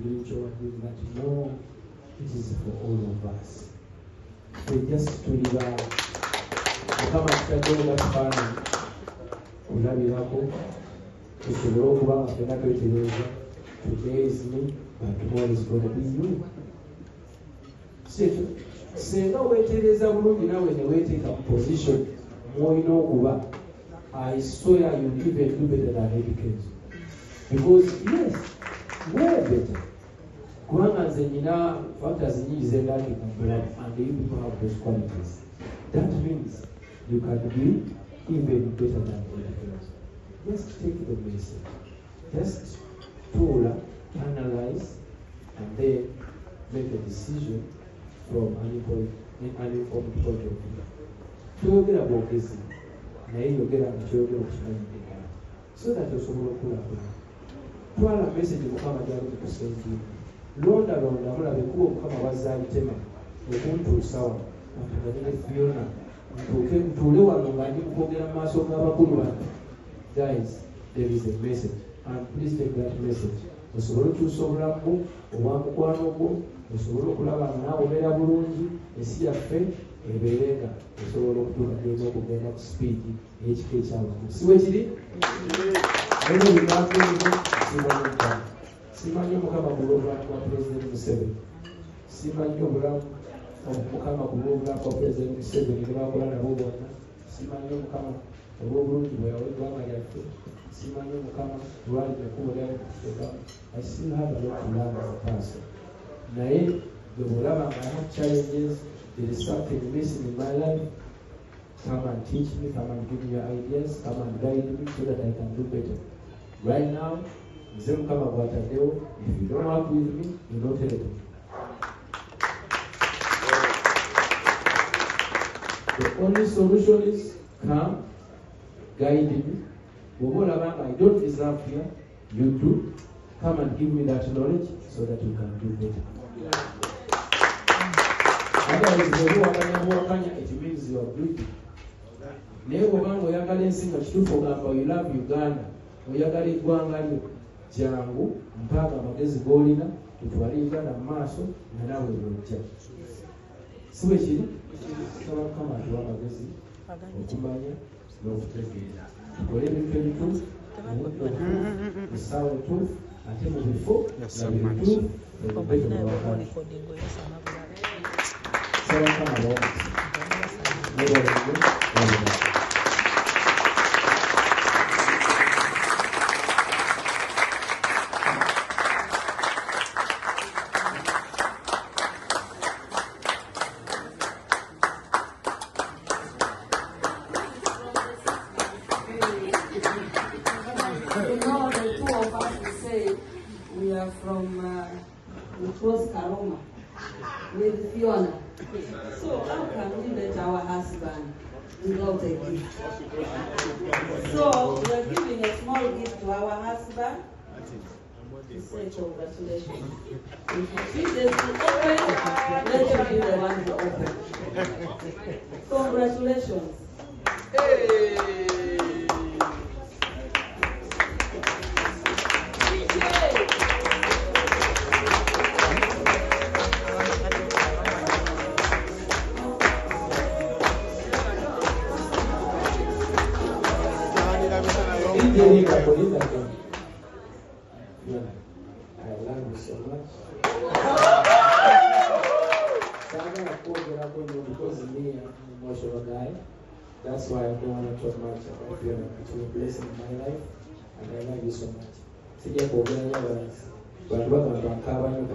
spiritual, but no, it is for all of us. We just to live Mukama kitadde batufana kulabirako tusobole okuba nga ffenna twetereeza today is me but tomorrow is going to be you. Singa weetereeza bulungi nawe ne weeteeka mu position mwolina okuba I swear you'll even do better than education. Because yes, way better. Kubanga nze nyina factors nyingi zendakika blood and you people have those qualities. That means you can be even better than education. Just take the message. Just tool, analyze, and then make a decision from an informed point of view. Toyogera bwogezi naye yogera nga kyoyogera okimanyikira so that osobola okulakulana. Twala message Mukama gyali tukusengira. Londa mulabe kuba Mukama wazzaalitema okuntuusawa atuganyire Fiona ntuule wano nga ndi kwogera mu maaso g'abakulu bano. Guys, there is a message and please take that message. Osobola okukyusa obulamu obwa mukwano gwo, osobola okulaba nga naawe obeera bulungi, ensi yaffe ebeerenga osobola okutuuka genda okugenda ku sipiidi ey'ekika ekyabakulu. Si bwe kiri? Eno binaakirimu simanyi Mukama. Simanyi Mukama ku lw'obulamu bwa Pulezidenti Museveni. Simanyi obulamu Mukama ku lw'obulamu bwa Pulezidenti Museveni ne bakola nabo bonna. Simanyi Mukama olw'obulungi bwe yawa eggwanga lyaffe. Simanyi Mukama lwali ekkubo lyali kututeekamu. I still have a lot to learn as a person. Naye bwe bw'olaba nga I have challenges, there is something missing in my life, come and teach me, come and give me your ideas, come and guide me so that I can do better. Right now, nze Mukama bw'ataddewo, if you don't work with me, you don't help me. The only solution is come, guide me. I don't deserve here, you do. Come and give me that knowledge so that you can do better. Otherwise, it means you are greedy. Naye bw'obanga oyagala ensi nga kituufu ogamba you love Uganda, oyagala eggwanga lyo, jangu mpaaga amagezi g'olina tutwale Uganda mu maaso nga naawe lwojja. Si bwe kiri? Tusaba Mukama atuwa amagezi okumanya n'okutegeera. Tukole ebintu ebituufu mu ssaawa entuufu ate mu bifo nga bituufu ebituufu ebituufu. Saba Mukama bawomesa. With Fiona. So how can we let our husband without a gift? So we're giving a small gift to our husband to say congratulations. If you see this open, let him be the one to open. Congratulations. Hey! I love you so much. Because me, I'm an emotional guy. That's why I don't want to talk much about Fiona. It's been a blessing in my life, and I love you so much. Sija kuongea balance. But what I'm going to cover you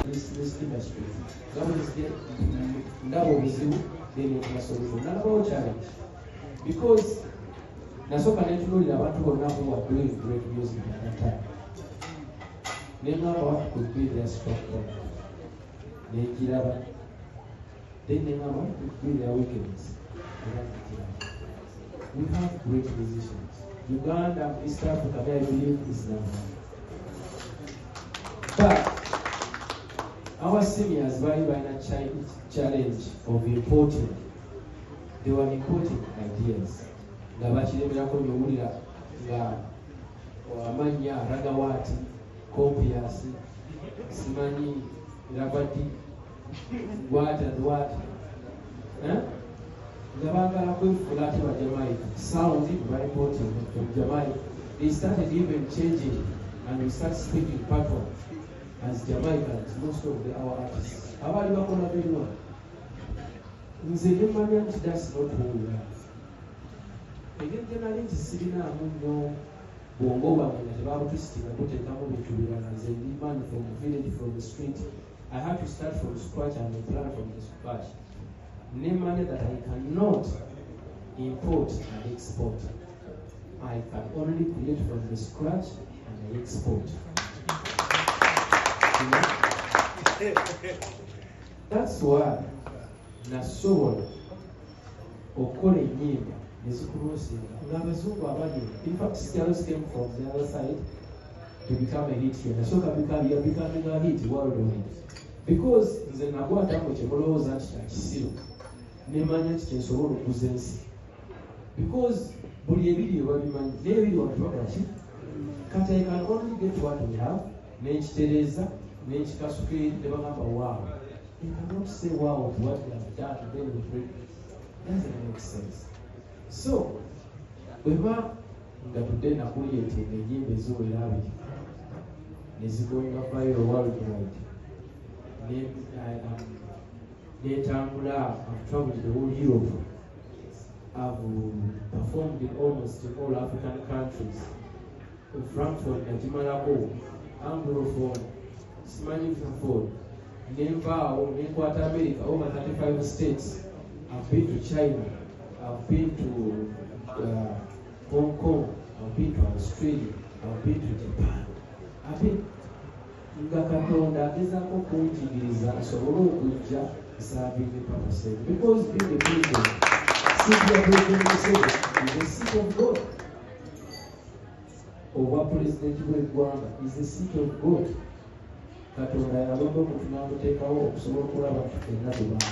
this industry. God is there. That will be they need a solution. Not about challenge. Because nasoka netunulira abantu bonna who are doing great music at that time. Name what could be their structure. Then name what could be their weakness. We have great musicians. Uganda, East Africa, I believe is number one. But our seniors very a challenge of importing. They were importing ideas. nga bakiremerako nyowulira nga amannya ragawaati compias simanyi rabadi gwata dwight nga baagala kwefula ate ba Jamaica sound very important from Jamaica. They started even changing and we start speaking patois as Jamaicans, most of our artists abali bakola benwa nze nemanya nti that's not who we are. Engeri gyenali nti sirinaamu nnyo bwongo bwange nga tebabutusitinga kuteekamu bintu birala. Nze ndi man from the village, from the street. I had to start from scratch and plan from the scratch. Money that I cannot import and export. I can only create from the scratch and I export. That's why nasobola okukola ennyimba nezikulosinga ng'abazungu abali. In fact, Stellos came from the other side to become a hit here. Nasooka becoming a hit worldwide. Because nze nagwatamu kyemulowooza nti kyakisiru nemanya nti kyensobola okuza ensi. Because buli ebiri babimanyi n'ebiri wantu bagaki kati I can only get what we have nenkitereeza nenkikasukeeri ne bagamba wow. You cannot say wow to what we have done and then we break it. Doesn't make sense. So bweba nga tudde nakuliyetinga ennyimba eziwera abiri nezigoinga viral worldwide netambula. I've traveled the whole Europe. I've performed in almost all African countries. In Frankfurt, Najimalako, Anglophone, Simanyi Frankfurt, Nembao, Nenkwata America, over 35 states. I've been to China. I've been to Hong Kong. I've been to Australia. I've been to Japan. I've been nga Katonda agezaako kunjigiriza nsobole okujja serving purpose. Because being a president, city of is the seat of God. Oba president w'eggwanga is the seat of God. Katonda yalonda omuntu n'amuteekawo okusobola okulaba nti ffenna tubanga.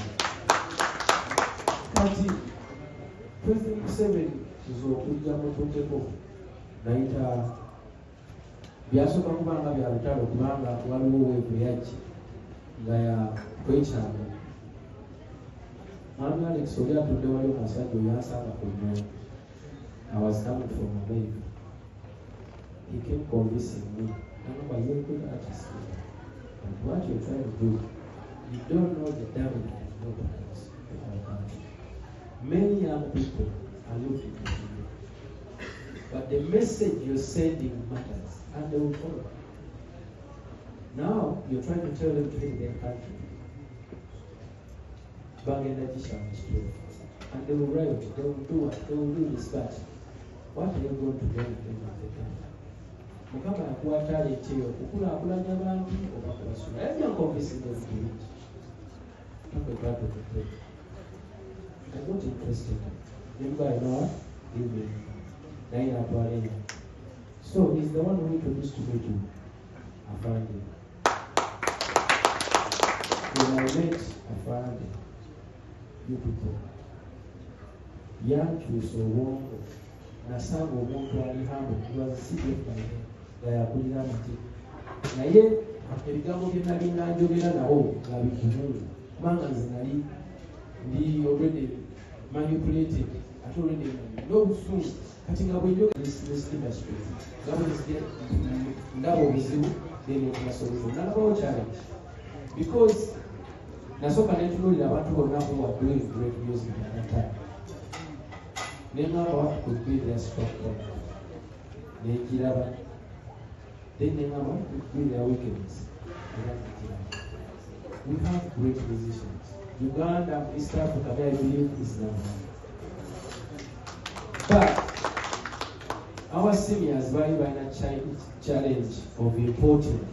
Kati President Museveni okujja mutuukeko nayita byasooka kubanga bya lutalo kubanga waliwo weevu yajja nga ya kwekyanga. Mwami Alex oli atudde wali omusajja oyo yansanga ku nnyonyi. I was coming from America. He came convincing me. You're a good artist. And what you're trying to do, you don't know the damage that nobody else in our country. Many young people are looking at you. But the message you're sending matters, and they will follow. Now, you're trying to tell them to hate their country. And they will riot, they will do what, they will do this, but what are you going to do at the end of the day? Mukama yakuwa aleeteyo okukulaakulanya abantu oba kubasula. Yajja nkonvincing them to it. Talk about it. I'm not interested. Anybody know what? Give me. So he's the one who introduced me to Afande. When I met Afande, you people, yankyusa obwongo nasanga omuntu ali hambo was secret by him nga yakulira amate naye ebigambo bye nali nga njogera nawo nga bikumu kubanga nze nali ndi already manipulated ate already n'obusungu kati nga bwenjogera this industry nga bwenzige ndaba obuzibu then okunasolution nalabawo challenge because nasooka netunuulira abantu bonna who are doing great music at that time. Nemaba what could be their strong point. Nekiraba. Then nemaba what could be their weakness. We have great musicians. Uganda, East Africa, I believe, is number one. But our seniors by a challenge of importing.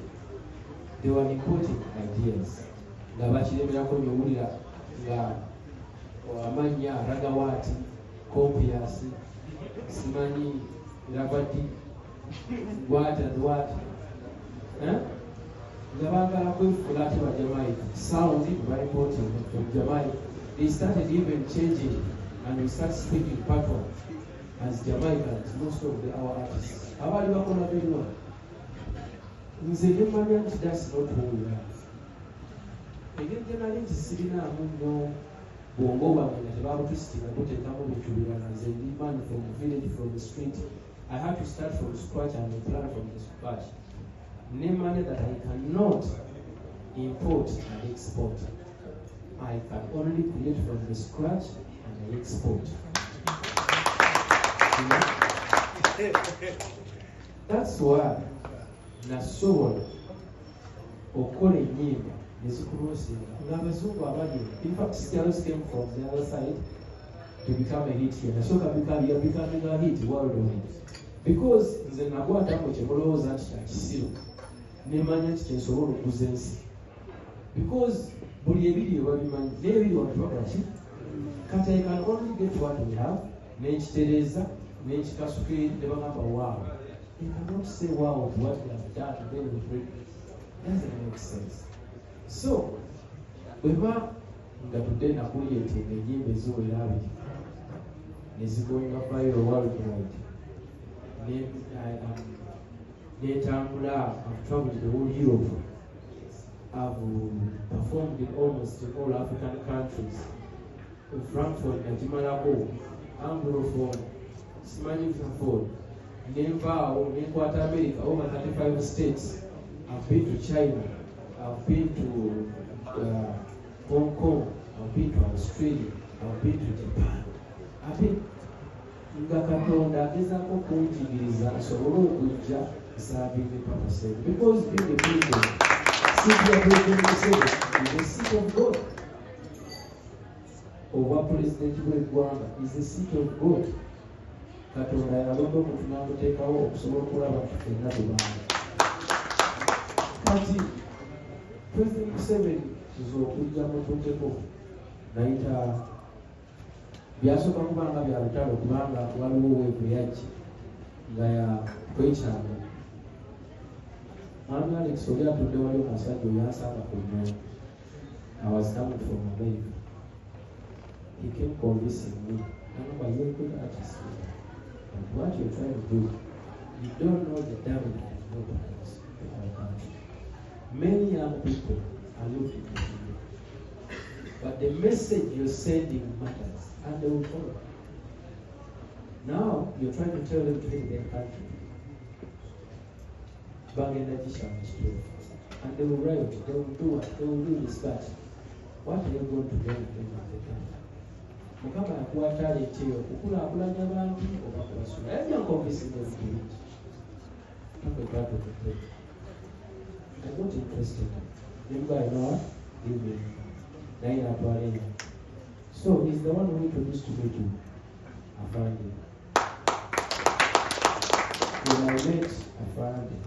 They were importing ideas. Nga bakiremerako nyowulira nga amannya ragawaati compias simanyi rabadi gwata dwight nga baagala kwefula ate ba Jamaica sound very important from Jamaica. They started even changing and we start speaking patois as Jamaicans, most of our artists. Abali bakola very well. Nze nemanya nti that's not who we are. Engeri gye nali nti sirinamu nnyo bwongo bwange nga tebabutusitinga kuteekamu bintu birala. Nze ndi man from the village, from the street. I had to start from scratch and plan from the scratch. Nemanya that I cannot import and export. I can only create from the scratch and I export. That's why nasobola okukola ennyimba nezikulosinga ng'abazungu abali. In fact, Scarlett came from the other side to become a hit here. Nasooka becoming a hit worldwide. Because nze nakwatamu kyemulowooza nti kya kisiru nemanya nti kyensobola okuza ensi. Because buli ebiri ebabimanyi n'ebiri wano bakola ki? Kati I can only get what we have, n'ekitereeza n'ekikasuke ne bagamba wow. You cannot say wow to what we have done and then we break. Doesn't make sense. So, bweba nga tudde nakuliyete ennyimba eziwera abiri nezigoinga viral worldwide. Netambula, I've traveled the whole Europe. I've performed in almost all African countries. In Frankfurt, Najimalako, Anglophone, Simanyophone, Nepal, Nekwata America, over 35 states. I've been to China, I've been to Hong Kong, I've been to Australia, I've been to Japan. I've been nga Katonda agezaako kunjigiriza nsobole okujja serving Papa Seven. Because being the president, is the seat of God. Oba president w'eggwanga is the seat of God. Katonda yalonda omuntu n'amuteekawo okusobola okulaba nti ffenna tubanga. Kati President Museveni okujja mutunteko nayita byasooka kubanga bya lutalo kubanga waliwo weevu yajji nga ya kwekyanga. Mwami Alex oli atudde wali omusajja oyo asanga ku nnyonyi. I was coming from America. He came convincing me. You're a good artist. And what you're trying to do, you don't know the damage that you know to our country. Many young people are looking at you. But the message you're sending matters, and they will follow. Now, you're trying to tell them to hate their country. And they will riot, they will do what, they will do this, but what are you going to do at the end of the country? Mukama yakuwa talent eyo okukulaakulanya abantu oba kubasula. Yanyankonvisinga ebintu. I'm not interested. Everybody know what? Give me. So he's the one who introduced me to Afande. When I met Afande,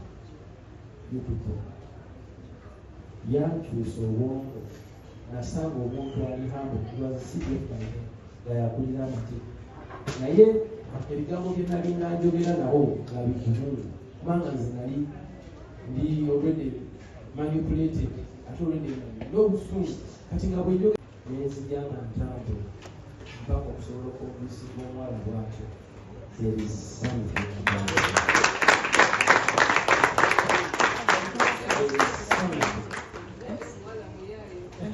you people, young Jews or one, nasanga omuntu ali humble, he was a secret by him. Yakulira amati. Naye ebigambo bye nali nanjogera nabo nga bikimu. Kubanga nze nali ndi already manipulated. Ate already no busungu. Kati nga bwenjogera nenzija nga ntambula mpaka okusobola okubulisibwa omwala bwatyo. There is something about it.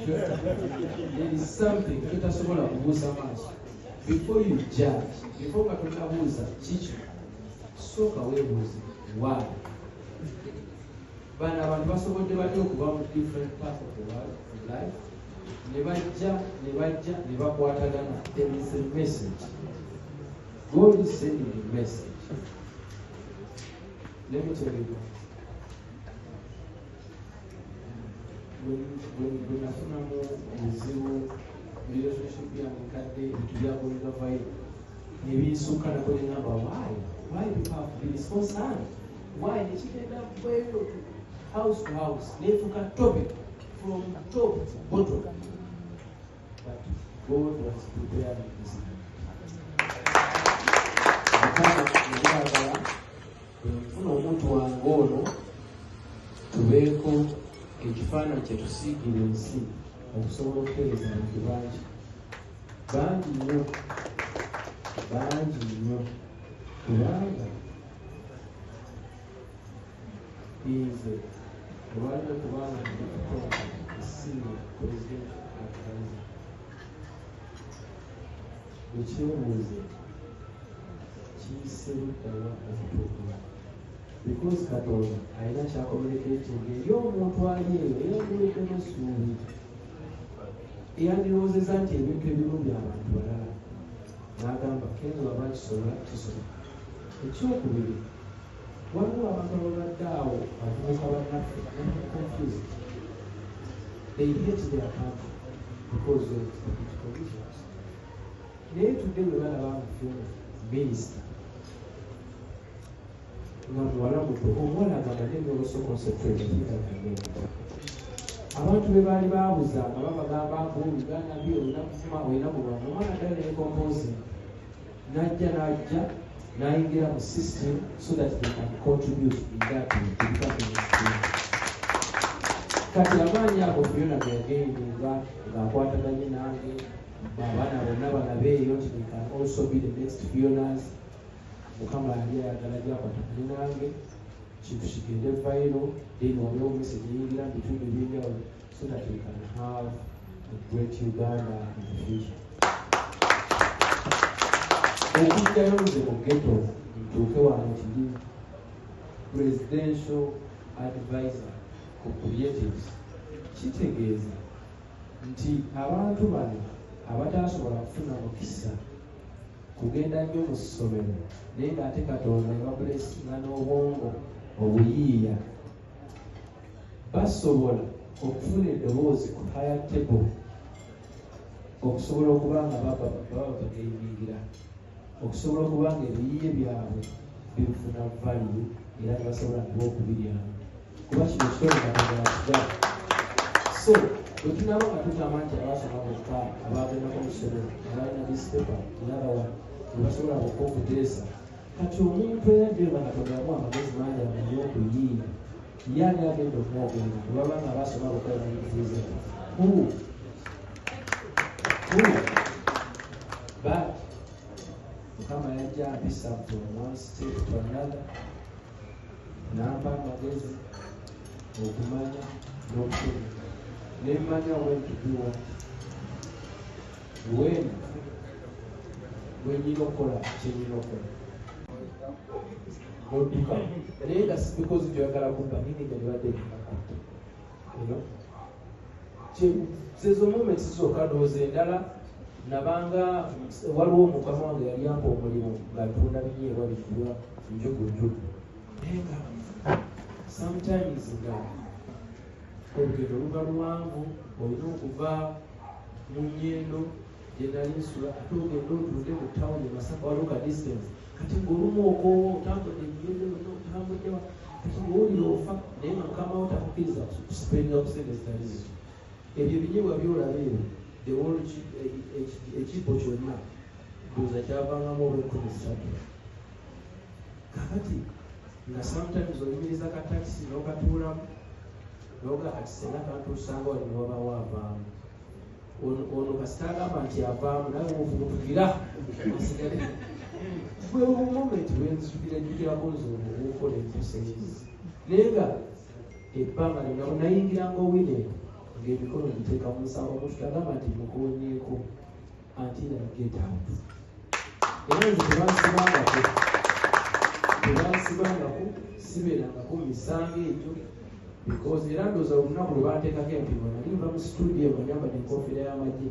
There is something tutasobola kubuuza maaso. Before you judge, before tonabuuza kiki, sooka weebuuze why. Bano abantu basobodde batya okuba mu different parts of the world of life. Ne bajja ne bakwatagana. There is a message. God is sending a message. Let me tell you. When I found relationship maybe so kind of going about why do you have to be so sad? Why did you end up going house to house? They took a topic from top to bottom. But God was preparing this. Omuntu wange ono tubeeko ekifaananyi kye tusiigire ensi okusobola okutereeza abantu bangi nnyo kubanga nze olwalina okubanga ndikukola senior presidential advisor ekyebuuze kiyiseuddawa okutuukula because Katonda alina kyakomunicating eri omuntu ali eyo eyanguliddemu essuubi eyandirowoozeza nti ebintu ebimu by'abantu balala n'agamba kenzo aba kisobola kisobola. Ekyokubiri, waliwo abantu ababadde awo abavubuka bannaffe confused. They hate their country because of political reasons. Naye tudde bwe balaba mufuna minisita nga muwala muto omuwala agamba nemyoloso concentrateaagamba abantu be baali babuza nga babagamba nti oluganda bye olina kufuma olina mulwana omwana ddala nekompozi najja n'ayingira mu system so that they can contribute in that to become ministry. Kati amaanyi ago byonna byagendenga ng'akwataganye nange abaana bonna balabe eyo nti they can also be the next Fionas. Mukama yali ayagala gyakwataganye nange kintu kigende vairo then waliwo message eyingira mu bitundu ebyenjawulo so that we can have a great Uganda in the future. Okujjayo nze mu ghetto ntuuke wano kiri presidential advisor ku creatives kitegeeza nti abantu bano abatasobola kufuna mukisa kugenda nnyo mu ssomero naye ng'ate Katonda ebabulesinga n'obwongo obuyiiya basobola okufuna eddoboozi ku higher table okusobola okuba nga baba bagaimingira okusobola okuba nga ebiyiiye byabwe bifuna value era nebasobola nabo okubiryamu kuba kino kitole Katonda yakigala. So bwe tunaba nga tugamba nti abasoma bokka abagendako mu ssomero abalina dispaper erabawa nebasobola bokka okuteesa kati omuntu eyaddeeba Katonda yamuwa amagezi mangi amanyi okuyiiya yani agenda okumwogenda nebaba nga abasoma bokka banayifuuza but Mukama yajja ampisa from one state to another nampa amagezi okumanya n'okufuna nemanya when to do what when nyina okukola kyenyina okukola odduka naye nga si because gyoyagala kubba nini nga libadde sezo moments zokka ndowooza endala nabanga waliwo omukama wange yali ampa omulimu ng'atunda binyeebwa bigulwa njugunjugu naye nga sometimes nga olugendo luba luwanvu olina okuva mu nnyendo gye nali nsula ate ogenda otunde mu tawuni Masaka waliwo ka distance kati ng'olumu okoowa otambudde ennyendo yonna otambuddewa kati ng'owulira ofa naye nga mukama wo takukkiriza kusipendera ku sente zitalizo ebyo binyeebwa byolaba ebyo ekibo kyonna ndowooza kyavangamu olw'enkumi ssatu kakati nga sometimes oyimiriza ka taxi n'okatuulamu noga kati senna kantuusanga wali newabaawo avaamu ono kasita agamba nti avaamu naye wovubutukira osigale bwe moment bwenzijukirako nze obuukola empuseezi naye nga ebbanga lyonna nayingiranga owine ng'emikono giteeka mu nsawo omuntu agamba nti mukonyeeko until I get out era nze tebansibangako sibeerangako mu misango egyo because era ndowooza olunaku lwe banteekako empingo nali nva mu studio nga nyambadde enkofiira y'amagye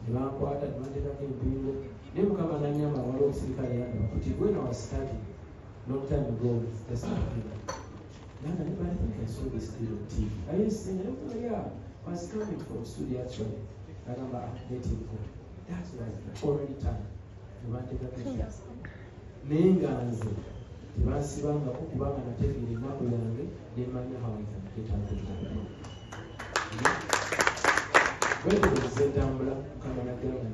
ne bankwata ne banteekako empingo naye Mukama nanyamba waliwo omusirikale yandaba kuti when I was starting long time ago just Nana, I think I saw this thing on TV. I used to say, oh yeah, I was coming from studio actually. I remember updating for that's why already time. You want to get it? Nenganze. Tibasibanga kubanga nategeera ennaku yange nemanya how I can get out of that. Bwetegereza entambula Mukama najja nga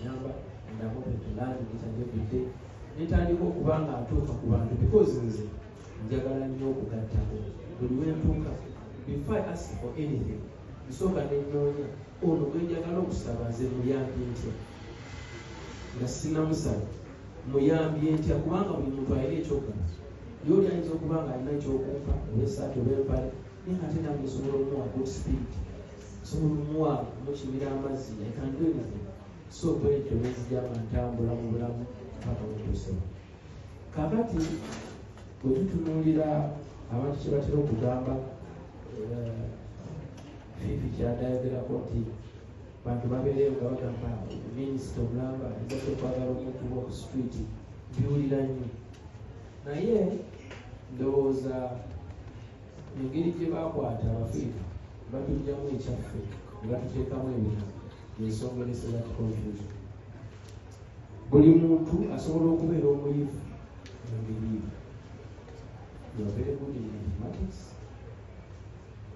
nyamba ndamu petulani gitanye every day. Netandika okuba nga atuuka ku bantu because nze njagala nnyo okugattako buli lwentuuka before I ask for anything nsooka nenyoonya ono gwe njagala okusaba nze muyambi ntya nga sinnamusaba muyambye ntya kubanga buli muntu alina ekyoggana yoli ayinza okuba nga alina ekyokumpa oba essaati oba empale naye ate nange osobola omuwa good speed osobola omuwa mukimira amazzi I can do anything so bwetyo nezijama ntambula mu bulamu paka wetuusewo kakati bwe tutunuulira abantu kye batera okugamba fifi kyadayogerako nti bantu babeereyo nga bagamba minisita omulamba ezadde okwagala omukuba ku street biwulira nnyo naye ndowooza engeri gye bakwata abafiifu batujjamu ekyaffe ne batuteekamu ebintu ensongerese that confusion buli muntu asobola okubeera omuyivu mu ngeri you are very good in mathematics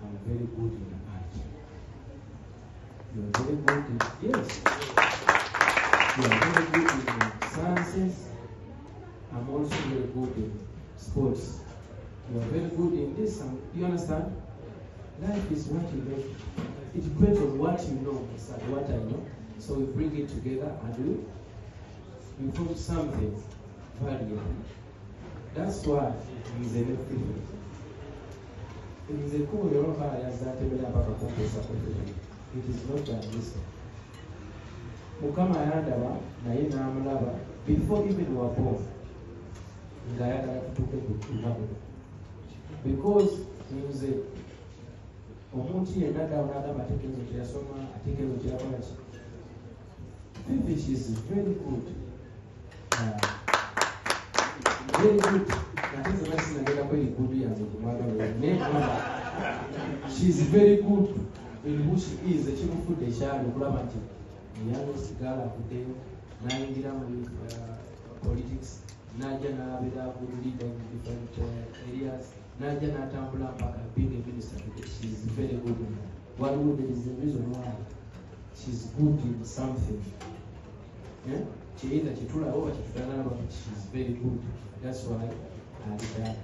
I'm very good in art you are very good in yes you are very good in sciences I'm also very good in sports you are very good in this you understand life is what you know it depends on what you know and what I know so we bring it together and we put something valuable that's why it is a difference it is a cool as that it is not that listen mukama yandaba naye n'amulaba before even we were born ng'ayagala tutuuke ku lunaku because nze omuntu yenna ddala n'agamba atekeezo kye yasoma atekeezo kye yakola ki Fifi she is very good very good ate nze nasinagirako erigudu yange kumwagala naye she is very good in who she is ekimufudde ekyali okulaba nti youngest girl akuddeyo n'ayingira muri politics n'ajja n'abeera good leader in different areas n'ajja n'atambula mpaka being a minister because she is very good in that waliwo there is a reason why she is good in something kyeyita kyetulaba oba kyetutandalaba but she is very good that's why ali that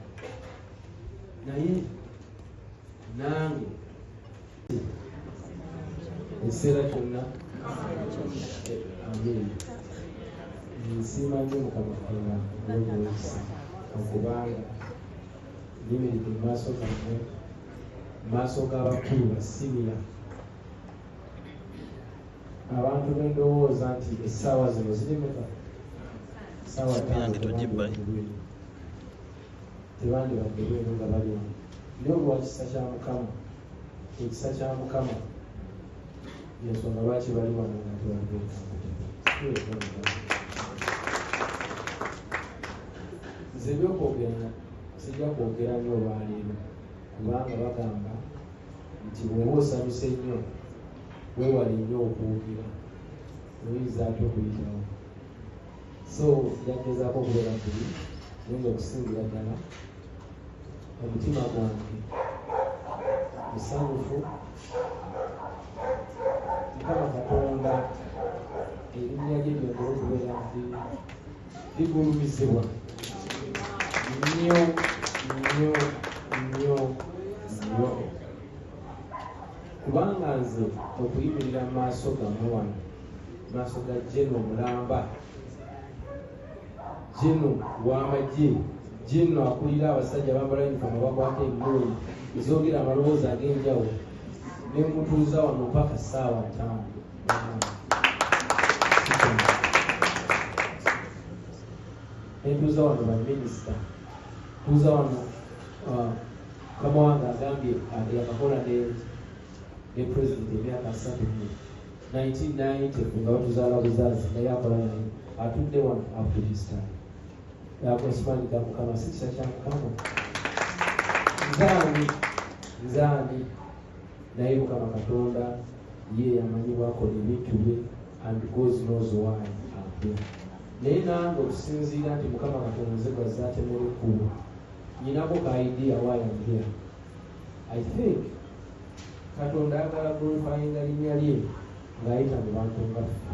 naye nange ekiseera kyonna amen nsiima nnyo mukama katonda olw'obuyisa okubanga nimiridde mu maaso gammwe mu maaso g'abakulu basimiya abantu bendowooza nti essaawa zino zirimeka essaawa tebandibadde bwenu nga balimu naye olwa kisa kya mukama ekisa kya mukama yensonga lwaki bali wano nga tebalibeetaa nze ebyokwogera sijja kwogera nnyo olwaleero kubanga bagamba nti bw'oba osanyuse nnyo weewale nnyo okuwugira oyinza ate okuyitawo so jagezaako okubeera kuli oyinza okusingira ddala omutima gwange musanyufu mukama katonda erinnya lye lyongera okubeera nti ligulumizibwa nnyo nnyo nnyo nnyo kubanga nze okuyimirira mu maaso gammwe wano maaso ga Jeno Mulamba Jeno w'amagye Jeno akulira abasajja bambala yunifomu bakwata emmooli ezoogera amaloboozi ag'enjawulo ne mutuuza wano mpaka ssaawa 5 entuuza wano baminisita tuuza wano Kamawanga agambye yakakola ne president emyaka 3 1990 nga batuzaala buzazi naye akola naye atudde wano up to this time yakwesimanika mukama si kisa kya mukama nzaani naye mukama katonda ye yamanyibwakola ebintu bye and God knows why I'm here naye nange okusinziira nti mukama katonda nze gwazzaatemera ekkubo nyinako ka idea why I'm here I think katonda ayagala glorifyinga linnya lye ng'ayita mu bantu nga ffe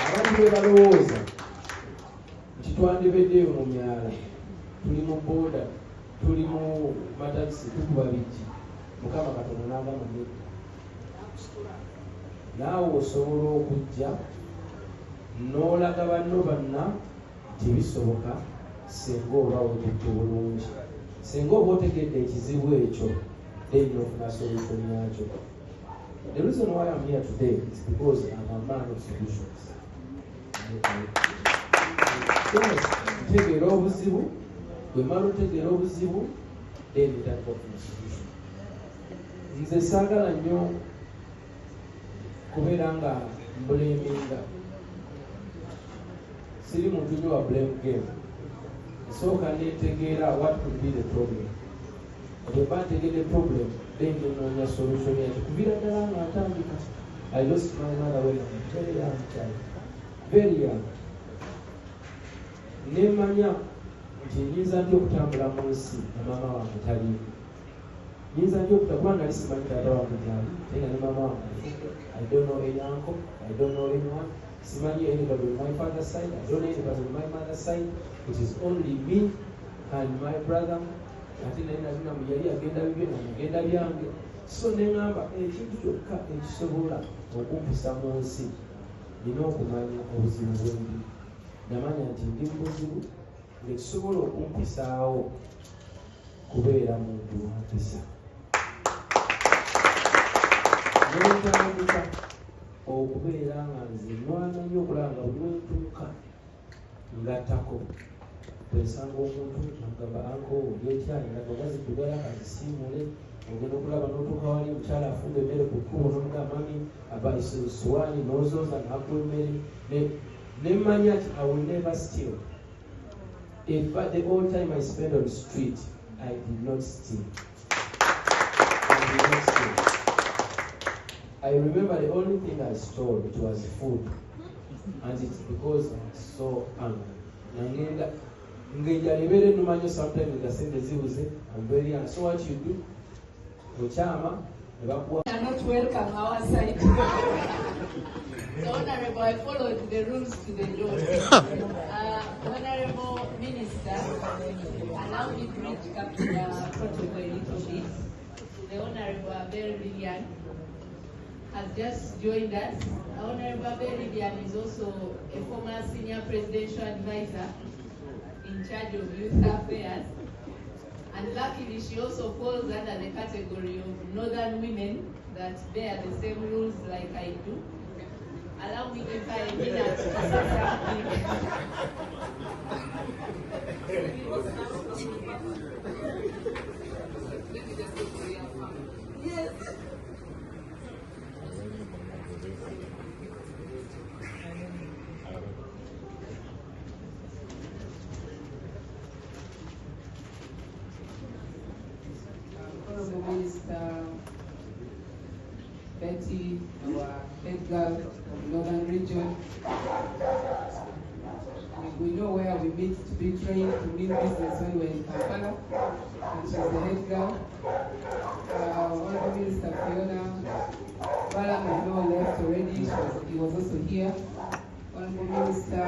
abantu be balowooza nti twandibeddeyo mu myala tuli mu booda tuli mu matakisi tukuba bijji mukama katonda n'agamba nedda naawe osobola okujja n'olaga banno bonna nti bisoboka singa oba otudde bulungi. Singa oba otegedde ekizibu ekyo then ofuna solution yakyo. The reason why I'm here today is because I'm a man of solutions. Yes, ntegeera obuzibu, bwe mala otegeera obuzibu then ntandika okufuna solution. Nze saagala nnyo kubeera nga mbulaminga. Siri muntu nnyo wa blame game. Nsooka neetegeera what could be the problem. Bwe mba ntegedde problem then nenoonya solution yakyo. Kuviira ddala nga ntandika. I lost my mother when I was a very young child. Very young. Nemanya nti nyinza nti okutambula mu nsi na maama wange taliimu. Nyinza nti okutakuba nali simanyi taata wange gyali naye ne maama wange. I don't know any uncle, I don't know anyone. Simanyi anybody on my father's side, I don't know anybody on my mother's side. It is only me and my brother. Ate naye nazina mu yali agenda bibye namugenda byange. So neŋŋamba ekintu kyokka ekisobola okumpisa mu nsi nina okumanya obuzibu bwendi. Namanya nti ndi mu buzibu ng'ekisobola okumpisaawo kubeera muntu wampisa. Neetandika okubeera nga nze nwana nnyo okulaba nga buli wentuuka ngattako. Bwensanga omuntu agamba anko olyekyali nga gaziddugala kazisiimule ogenda okulaba n'otuuka wali omukyala afumba emmere ku kkubo n'omugamba mami abasuwaani n'ozooza n'akuwa emmere. Nemanya nti I will never steal. If at the whole time I spent on the street, I did not steal. I did not steal. I remember the only thing I stole, it was food. And it's because I was so hungry. Sometimes I'm very young. So what you do? Are not welcome our side. So Honorable, I followed the rules to the door. Honorable Minister, allow me to reach up to the protocol a little bit. The Honorable Abel Vivian has just joined us. Honorable Abel Vivian is also a former senior presidential advisor in charge of youth affairs. And luckily, she also falls under the category of northern women that bear the same rules like I do. Allow me to give her a minute to say something. Yes. Honorable Minister Betty, our head girl of the Northern Region. We know where we meet to be trained to mean business when we're in Kampala, and she's the head girl. Honorable Minister Fiona Balam is now left already. He was also here. Honorable Minister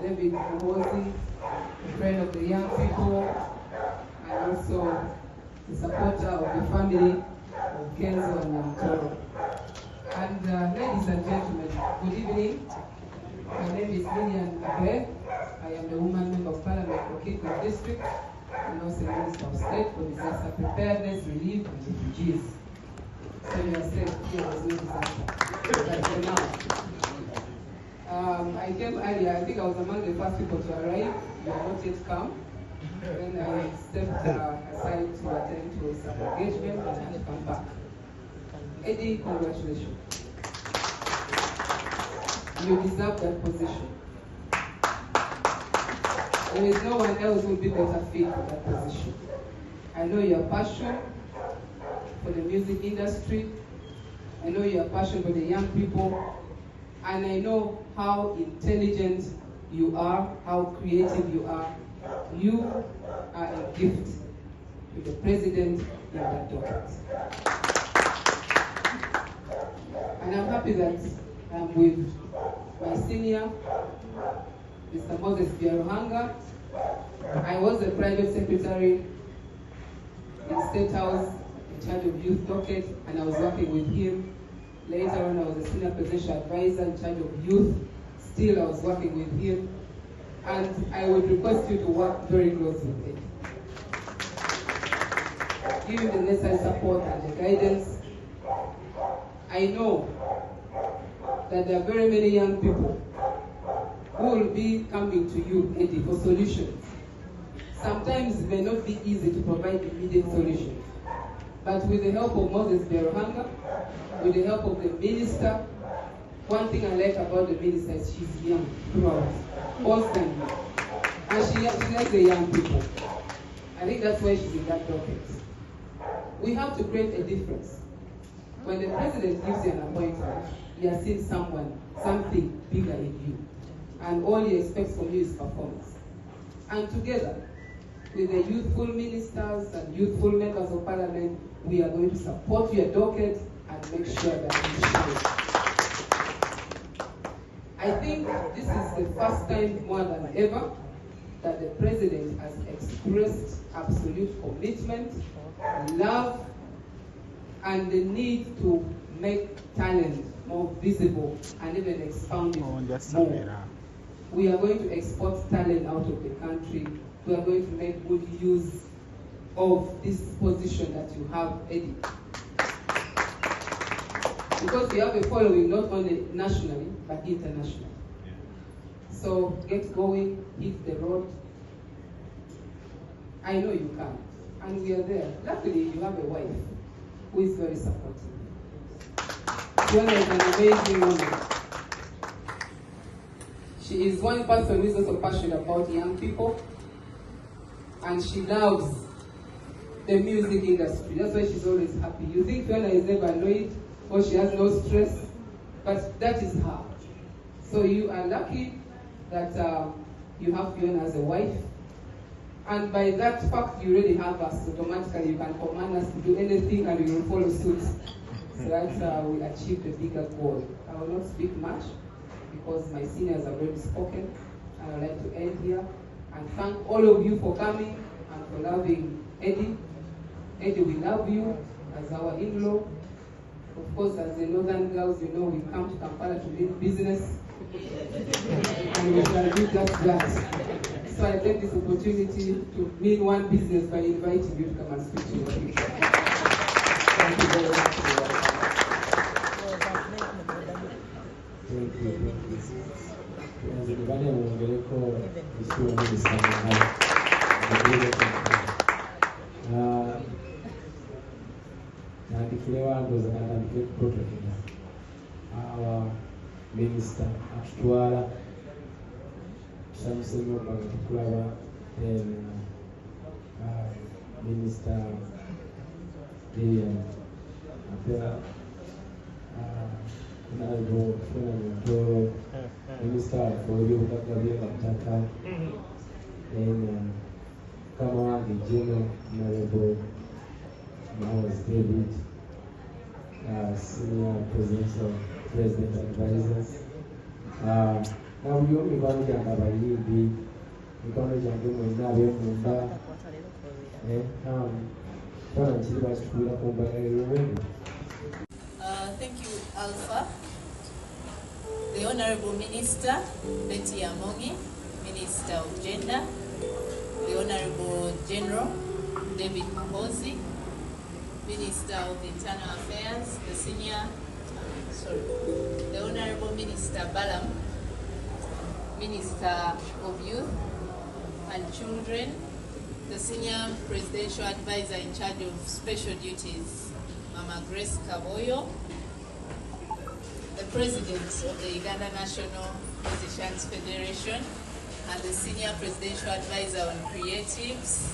David Muhozi, a friend of the young people, and also the supporter of the family of Kenzo and Namtoro. And ladies and gentlemen, good evening. My name is Lillian Abe. I am the woman member of Parliament for Kitgum District and also Minister of State for Disaster Preparedness, Relief and Refugees. So you are safe, here was no disaster. But for now. I came earlier, I think I was among the first people to arrive. You have not yet come. Then I stepped aside to attend to some engagement and I had to come back. Eddie, congratulations. You deserve that position. There is no one else who will be better fit for that position. I know your passion for the music industry. I know your passion for the young people. And I know how intelligent you are, how creative you are. You are a gift to the president in that document. And I'm happy that I'm with my senior, Mr. Moses Biaruhanga. I was a private secretary in State House in charge of youth docket, and I was working with him. Later on, I was a senior presidential advisor in charge of youth still I was working with him, and I would request you to work very closely with him. Give him the necessary support and the guidance. I know that there are very many young people who will be coming to you, Eddie, for solutions. Sometimes it may not be easy to provide immediate solutions. But with the help of Moses Berohanga, with the help of the minister, one thing I like about the minister is she's young throughout, constantly. And she likes the young people. I think that's why she's in that docket. We have to create a difference. When the president gives you an appointment, he has seen someone, something bigger in you. And all he expects from you is performance. And together, with the youthful ministers and youthful members of parliament, we are going to support your docket and make sure that you show. I think this is the first time more than ever that the president has expressed absolute commitment, love, and the need to make talent more visible and even expound it more. We are going to export talent out of the country. We are going to make good use of this position that you have, Eddie. Because we have a following not only nationally, but internationally. So get going, hit the road. I know you can, and we are there. Luckily, you have a wife who is very supportive. Fiona is an amazing woman. She is one person who is also passionate about young people, and she loves the music industry. That's why she's always happy. You think Fiona is never annoyed or she has no stress, but that is her. So you are lucky that you have Fiona as a wife, and by that fact you already have us. Automatically you can command us to do anything and we will follow suit. So that we achieve the bigger goal. I will not speak much because my seniors have already spoken, and I would like to end here and thank all of you for coming and for loving Eddie. Eddie, we love you as our in-law. Of course, as the northern girls, you know we come to Kampala to do business, and we shall do just that. So I take this opportunity to mean one business by inviting you to come and speak to your people. Thank you very much. Our minister atutwala samusemu bagakulaba minister Lilian Apera Nalbo Funa Mutoro minister for Yobukagabia Mataka and Kamawagi General Nalbo Mawaz David, senior president advisors. Now we only want to have a lead. We can't just do it. Thank you, Alpha. The Honorable Minister, Betty Amongi, Minister of Gender, the Honorable General, David Mahozi, Minister of Internal Affairs, the Honorable Minister Balam, Minister of Youth and Children, the Senior Presidential Advisor in charge of Special Duties, Mama Grace Kaboyo, the President of the Uganda National Musicians Federation, and the Senior Presidential Advisor on Creatives,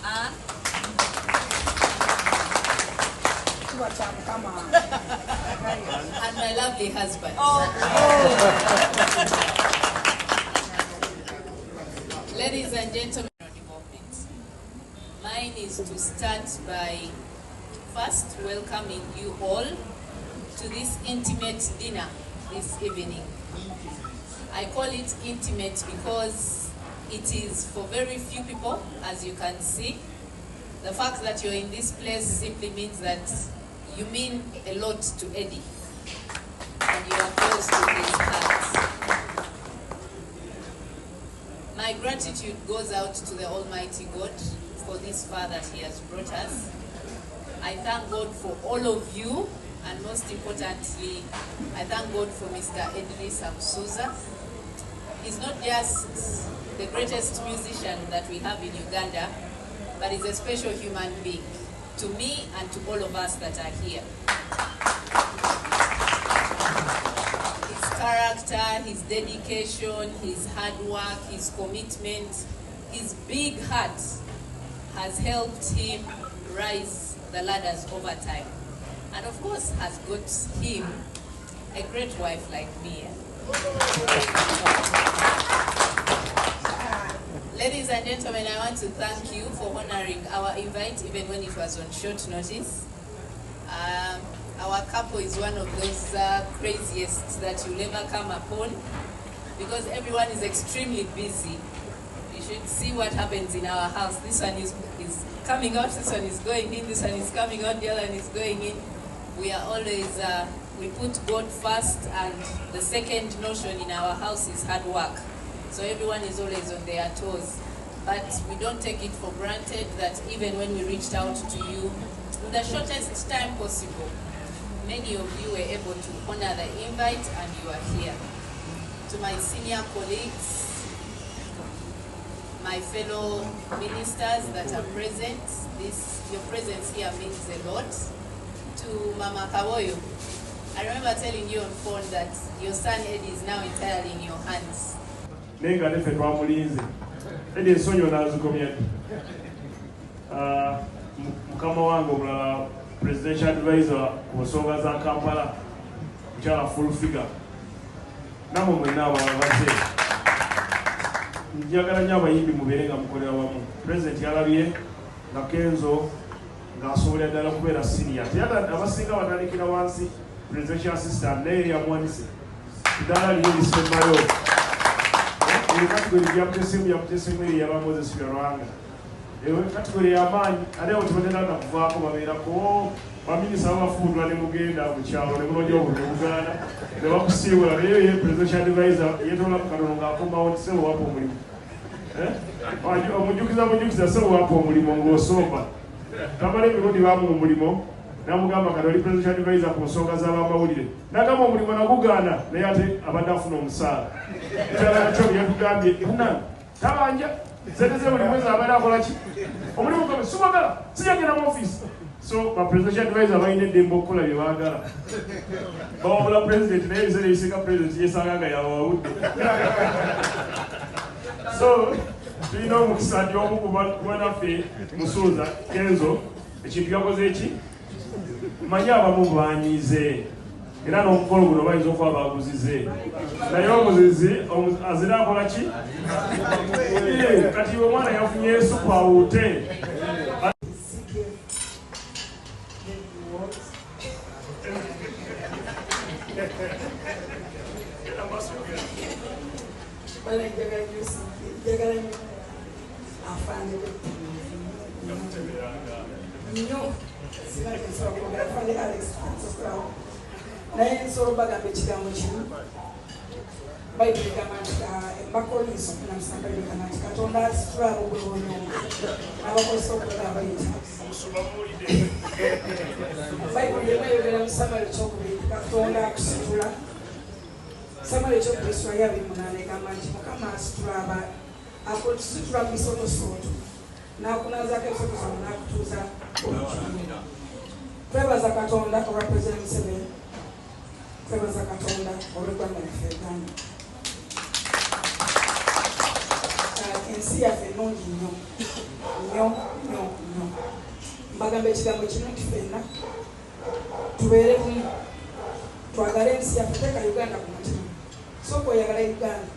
and my lovely husband. Ladies and gentlemen, mine is to start by first welcoming you all to this intimate dinner this evening. I call it intimate because it is for very few people, as you can see. The fact that you're in this place simply means that you mean a lot to Eddie, and you are close to his heart. My gratitude goes out to the Almighty God for this far that He has brought us. I thank God for all of you, and most importantly, I thank God for Mr. Idris Amsuza. He's not just the greatest musician that we have in Uganda, but he's a special human being to me and to all of us that are here. His character, his dedication, his hard work, his commitment, his big heart has helped him rise the ladders over time. And of course has got him a great wife like me. Ladies and gentlemen, I want to thank you for honoring our invite even when it was on short notice. Our couple is one of those craziest that you'll ever come upon because everyone is extremely busy. You should see what happens in our house. This one is coming out, this one is going in, this one is coming out, the other one is going in. We are always, we put God first, and the second notion in our house is hard work. So everyone is always on their toes. But we don't take it for granted that even when we reached out to you in the shortest time possible, many of you were able to honor the invite and you are here. To my senior colleagues, my fellow ministers that are present, your presence here means a lot. To Mama Kawoyo, I remember telling you on phone that your son Eddie is now entirely in your hands. Nenga nefe twamulinze Eddie ensonyo nazikomya mukama wange omulala presidential advisor ku nsonga za Kampala mukyala full figure namwe mwenna abazze njagala nnyo abayimbi mubeere nga mukolera wamu. President yalabye nga Kenzo ng'asobolera ddala kubeera senior teyata abasinga batandikira wansi presidential assistant naye yamuwanise ddala liyo lisembayo kategori yamutesemu eri yaba Moses Byarwanga kategori y'amaanyi ate abo tebatera nakuvaako babeerako baminisita babafuutula ne mugenda mu kyalo ne munoonya obululu Buganda ne bakusiibula naye ye presidential advisor yeetoola mu katono ng'akomawo nti sebo wapa omulimu omujjukiza sebo wapa omulimu ng'osomba kamala emirundi bamu omulimo namugamba kati oli presidential advisor ku nsonga z'abamawulire nagamba omulimu nagugaana naye ate abadde afuna omusaala ekyala nakyo yatugambye munange tabanja zeteze buli mwezi abadde akola ki omulimu gwe sibagala sijagenda mu office so ba presidential advisor balina eddembe okukola bye baagala bawabula president naye ebiseera ebisinga president yesanga nga yawawudde so tulina omukisa nti omu ku banaffe Musuuza Kenzo ekintu yakoze eki manye abamu banyize era n'omukolo guno bayinza okuba baguzize naye omuzizi azira akola ki kati omwana yafunye esupu awuute naye nsolo bagamba ekigambo kimu bayibuli egamba nti Bakolinso namusambagana nti Katonda asitula obulonyo n'abakozesa okulala abayita bayibuli ebayogera mu Samwali ekyokubiri Katonda akusitula Samwali ekyokubiri sura ya 28 egamba nti Mukama asitula akusitula mu bisootoosooto n'akunazaako ebisootoosooto n'akutuuza olukino. Twebaza Katonda olwa President Museveni, twebaza Katonda olw'eggwanga lyaffe Uganda. Ensi yaffe ennungi nnyo nnyo nnyo nnyo. Mbagamba ekigambo kino nti ffenna tubeere bumu, twagale ensi yaffe, teeka Uganda ku mutima. Sooka oyagala Uganda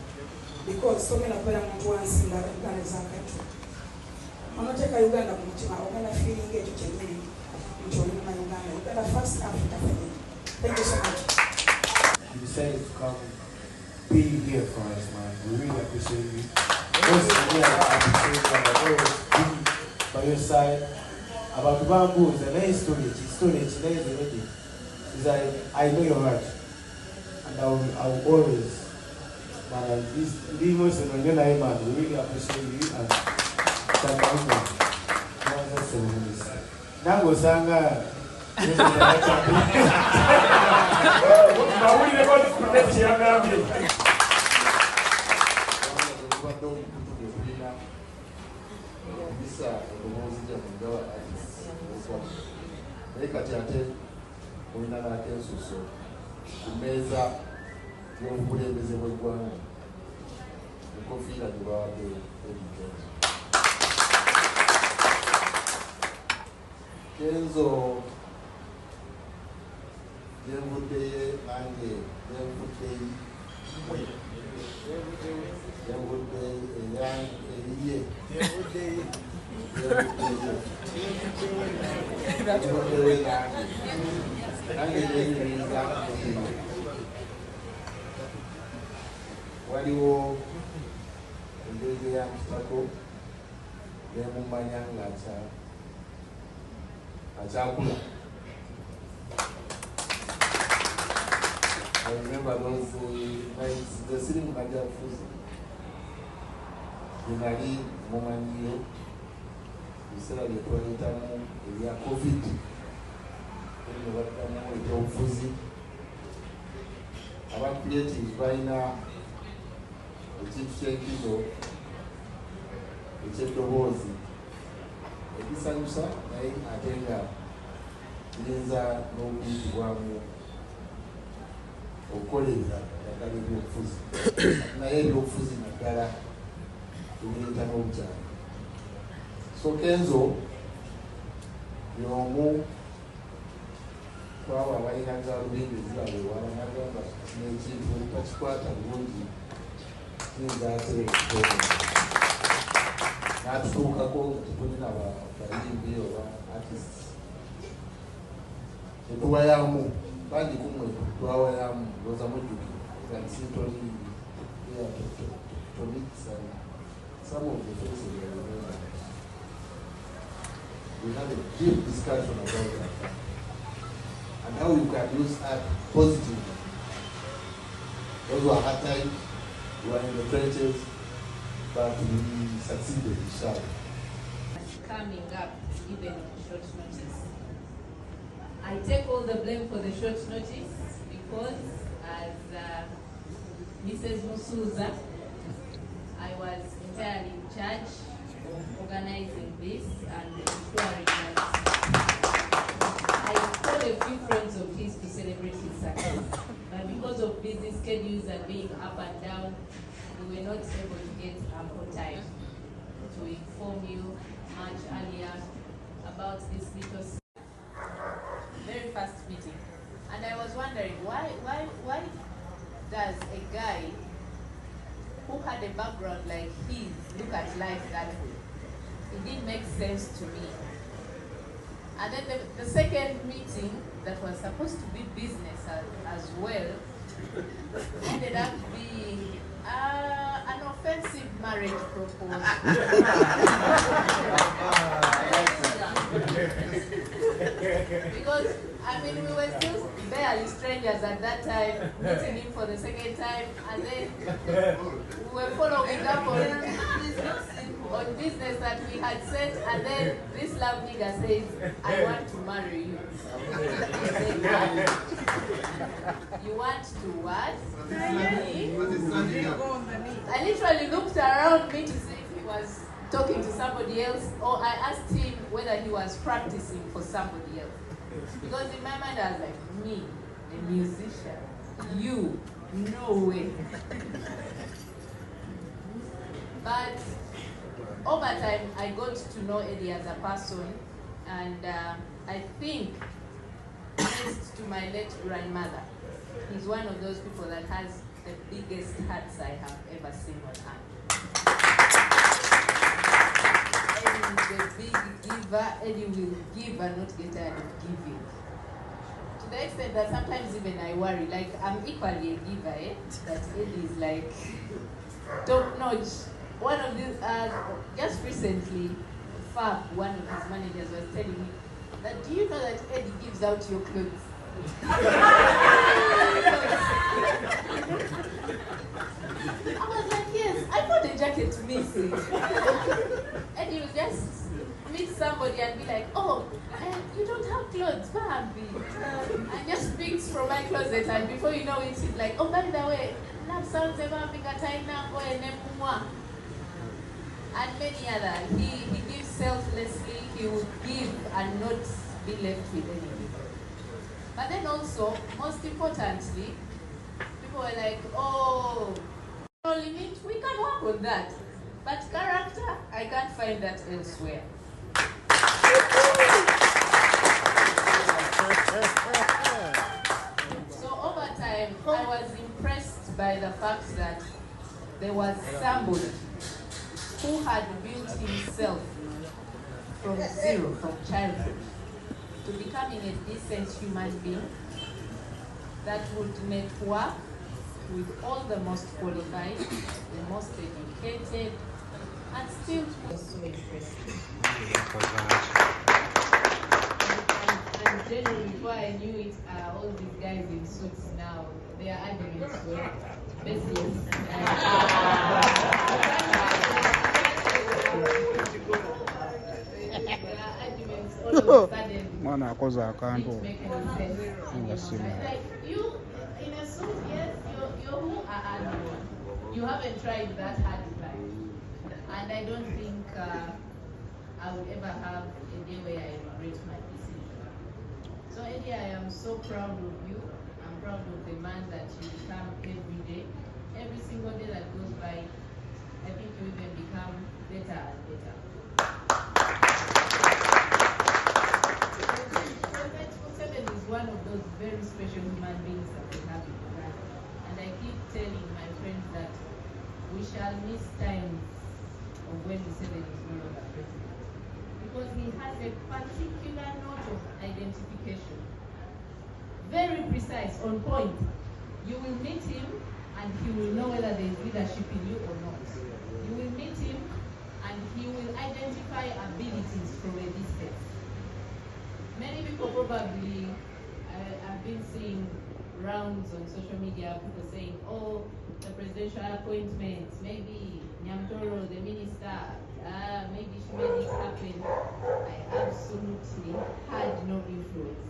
because togenda kubeera muntu wansi nga Uganda ezakati. Onoteeka Uganda ku mutima ogenda feeling ekyo kyennyini nti oli mu Uganda. Uganda first, Africa second. Thank you so much. You decided to come be here for us, man. We really appreciate you. Most of you I appreciate you. I always be by your side. About bamboo, it's a nice story. It's nice already. It's like, I know your heart. And I will always Man, this emotional, you know, man, we really appreciate you and thank you. Now go sanga. Kati ate olina n'ate ensuso ku mmeeza y'obukulembeze bw'eggwanga enkofiira gye bawadde ebigenda Kenzo yenvuddeyo nange yenvudde eriye waliwo engeri yampitako nemumanya nga akyakula. I remember those nights, the sitting in Fuzi. Inali mumanyiyo biseera bye twayitamu ebya COVID ne baddamu ebyobufuzi aba creative balina ekintu ky'enkizo eky'eddoboozi ekisanyusa naye ate nga kiyinza n'okuyitibwamu okukolerera naddala ebyobufuzi naye ebyobufuzi naddala ebiyita n'obukyalo. So Kenzo y'omu kwabo abalina gaalubindi eziraba ewala n'agamba n'ekintu takikwata bulungi kiyinza ate okutoka n'atutuukako nga tetulina bayimbi oba artist tetuwayamu bangi kumwe twawayamu ndowooza mujjukire nga nsintoni tonikisana some of the things that we remember. We had a deep discussion about that and how you can use art positively. Those were hard times, we were in the trenches, but we succeeded in sharp. Coming up, even short notice. I take all the blame for the short notice because as Mrs. Musuza, I was entirely in charge of organizing this and ensuring that I called a few friends of his to celebrate his success. But because of busy schedules and being up and down, we were not able to get ample time to inform you much earlier about this little very first meeting. And I was wondering why does a guy who had a background like his look at life that way? It didn't make sense to me. And then the second meeting that was supposed to be business as well ended up being an offensive marriage proposal. Because, I mean, we were still barely strangers at that time, meeting him for the second time, and then we were following up on business that we had said, and then this love nigga says, I want to marry you. You want to what? I literally looked around me to see if he was talking to somebody else, or I asked him whether he was practicing for somebody else. Because in my mind I was like, me, a musician, you, no way. But over time I got to know Eddie as a person, and I think next to my late grandmother, he's one of those people that has the biggest hearts I have ever seen on earth. Eddie is a big giver. Eddie will give and not get tired of giving. To the extent that sometimes even I worry, like I'm equally a giver, that Eddie is like top notch. One of these, just recently, Fab, one of his managers, was telling me that, do you know that Eddie gives out your clothes? missing. And you just meet somebody and be like, oh, you don't have clothes, Bambi. And just picks from my closet, and before you know it, he's like, oh, by the way, that sounds about and many other. He gives selflessly, he will give and not be left with anything. But then also, most importantly, people are like, oh, no limit, we can work on that. But character, I can't find that elsewhere. So over time, I was impressed by the fact that there was somebody who had built himself from zero, from childhood, to becoming a decent human being that would network with all the most qualified, the most educated, and still was so impressive. And generally, before I knew it, all these guys in suits now, their arguments were baseless. Mwana akoze akantu nga simu. You, in a suit, yes, you're who are anyone. You haven't tried that hard life. And I don't think I would ever have a day where I regret my decision. So Eddie, I am so proud of you. I'm proud of the man that you become every day. Every single day that goes by, I think you even become better and better. President is one of those very special human beings that we have in Uganda. And I keep telling my friends that we shall miss times of when Museveni is no longer president. Because he has a particular note of identification. Very precise, on point. You will meet him and he will know whether there is leadership in you or not. You will meet him and he will identify abilities from a distance. Many people probably, I've been seeing rounds on social media, people saying, oh, the presidential appointment, maybe Nyamtoro, the minister, maybe she made it happen. I absolutely had no influence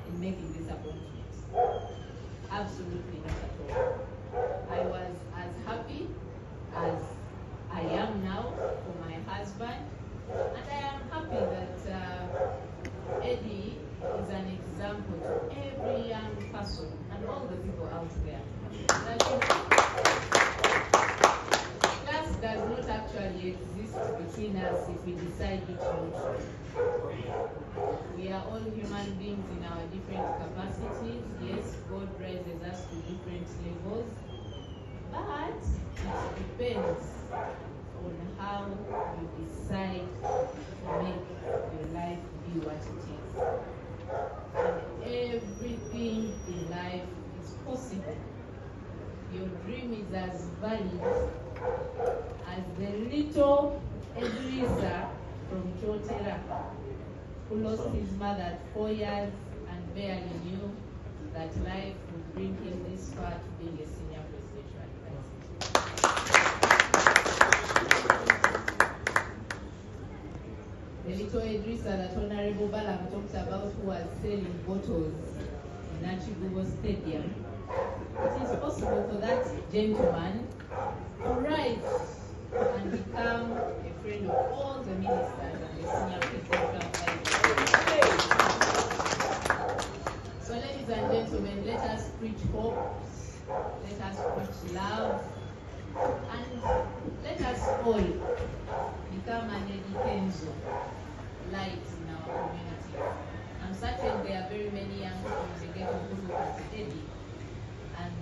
in making this appointment. Absolutely not at all. I was as happy as I am now for my husband, and I am happy that Eddie is an example to every young person and all the people out there. Class does not actually exist between us if we decide it not to. We are all human beings in our different capacities. Yes, God raises us to different levels, but it depends on how you decide to make your life be what it is. And everything in life is possible. Your dream is as valid as the little Edrisa from Chotera, who lost his mother at 4 years and barely knew that life would bring him this far to being a senior presidential advisor. The little Edrisa that Honorable Balam talked about, who was selling bottles in Nachigubo Stadium. It is possible for that gentleman to rise and become a friend of all the ministers and the senior presidential advisors. So ladies and gentlemen, let us preach hope, let us preach love, and let us all become an Edikenzo light in our community. I'm certain there are very many young people in the ghetto who look at Eddie and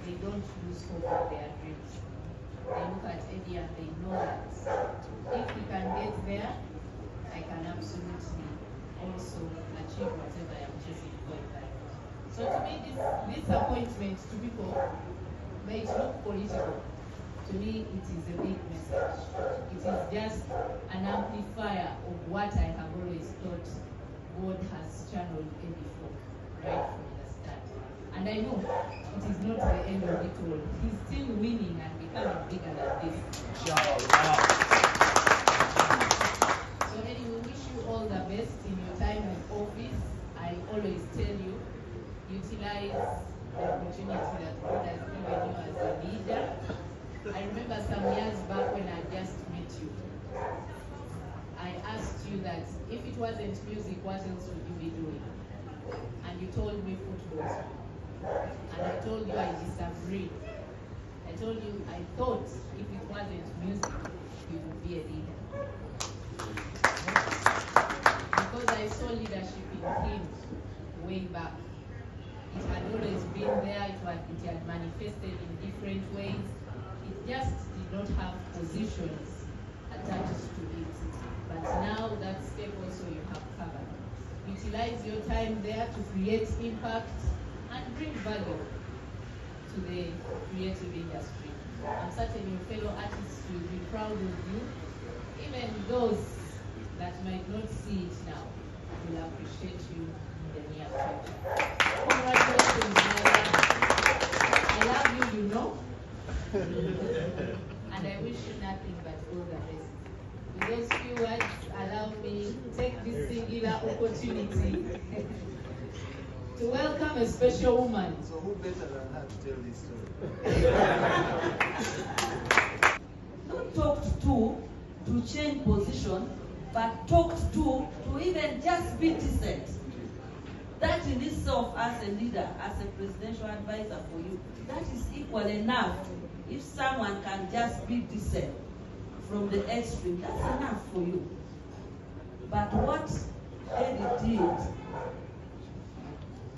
they don't lose hope of their dreams. They look at Eddie and they know that if he can get there, I can absolutely also achieve whatever I am chasing for in life. So to me, this appointment to people may look political. To me, it is a big message. It is just an amplifier of what I have always thought God has channeled Eddie for, right from the start. And I know it is not the end of it all. He's still winning and becoming becoming bigger than this. So anyway, wish you all the best in your time in office. I always tell you, utilize the opportunity that God has given you as a leader. I remember some years back when I just met you, I asked you that if it wasn't music, what else would you be doing? And you told me football. And I told you I disagreed. I told you I thought if it wasn't music, you would be a leader. Because I saw leadership in him way back. It had always been there, it had manifested in different ways. It just did not have positions attached to it. But now that step also you have covered. Utilize your time there to create impact and bring value to the creative industry. I'm certain your fellow artists will be proud of you. Even those that might not see it now will appreciate you in the near future. Congratulations, Naya. I love you, you know. And I wish you nothing but all the best. With those few words, allow me to take this singular opportunity to welcome a special woman. So who better than her to tell this story? Not talked to change position, but talked to even just be decent. That in itself, as a leader, as a presidential advisor for you, that is equal enough. If someone can just be decent from the extreme, that's enough for you. But what Eddie did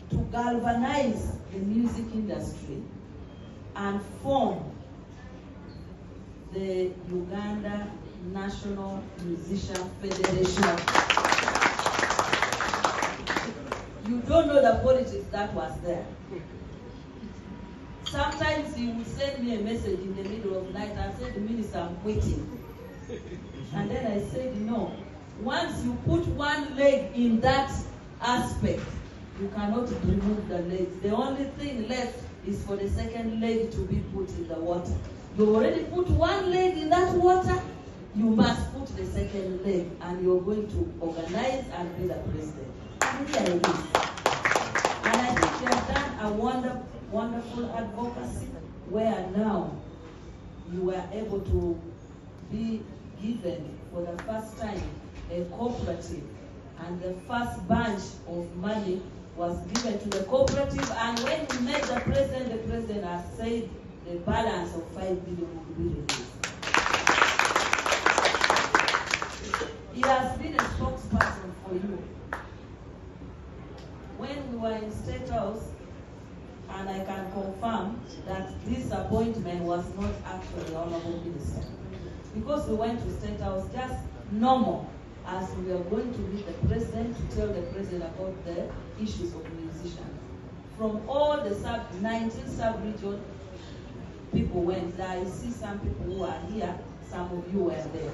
to galvanize the music industry and form the Uganda National Musician Federation. You don't know the politics that was there. Sometimes he would send me a message in the middle of the night and say, "The minister, I'm waiting." And then I said, no. Once you put one leg in that aspect, you cannot remove the legs. The only thing left is for the second leg to be put in the water. You already put one leg in that water, you must put the second leg, and you're going to organize and be the president. And here it is. And I think you have done a wonderful advocacy, where now you were able to be given for the first time a cooperative, and the first bunch of money was given to the cooperative, and when we met the president has said the balance of 5 billion will be released. He has been a spokesperson for you. When we were in State House, and I can confirm that this appointment was not actually Honorable Minister. Because we went to State House just normal, as we were going to meet the president to tell the president about the issues of musicians. From all the 19 sub-region, people went there. I see some people who are here, some of you were there.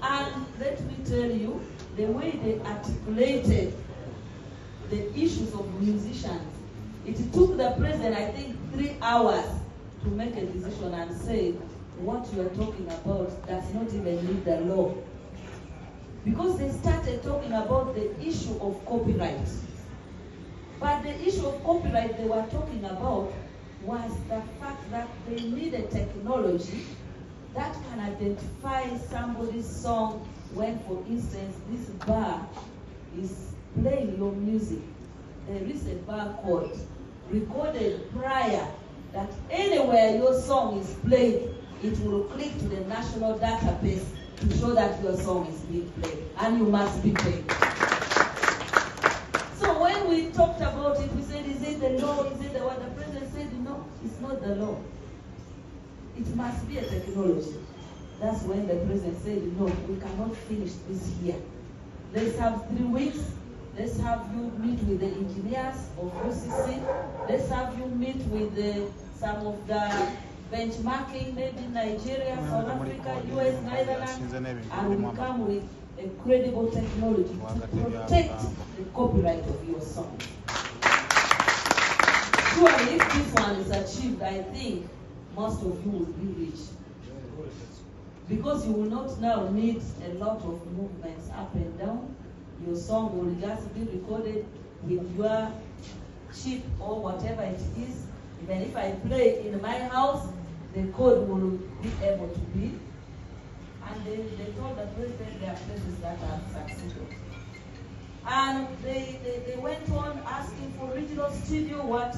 And let me tell you, the way they articulated the issues of musicians, it took the president, I think, 3 hours to make a decision and say, what you are talking about does not even need the law. Because they started talking about the issue of copyright. But the issue of copyright they were talking about was the fact that they needed technology that can identify somebody's song when, for instance, this bar is playing your music. There is a barcode recorded prior that anywhere your song is played, it will click to the national database to show that your song is being played, and you must be paid. So when we talked about it, we said, is it the law? Is it the what? The president said, no, it's not the law. It must be a technology. That's when the president said, no, we cannot finish this year. Let's have 3 weeks. Let's have you meet with the engineers of UCC. Let's have you meet with some of the benchmarking, maybe Nigeria, South Africa, US, Netherlands, and we come with a credible technology to protect the copyright of your song. Surely, if this one is achieved, I think most of you will be rich. Because you will not now need a lot of movements up and down. Your song will just be recorded with your chip or whatever it is. Even if I play it in my house, the code will be able to be. And they told the president there are places that have succeeded. And they went on asking for regional studio, what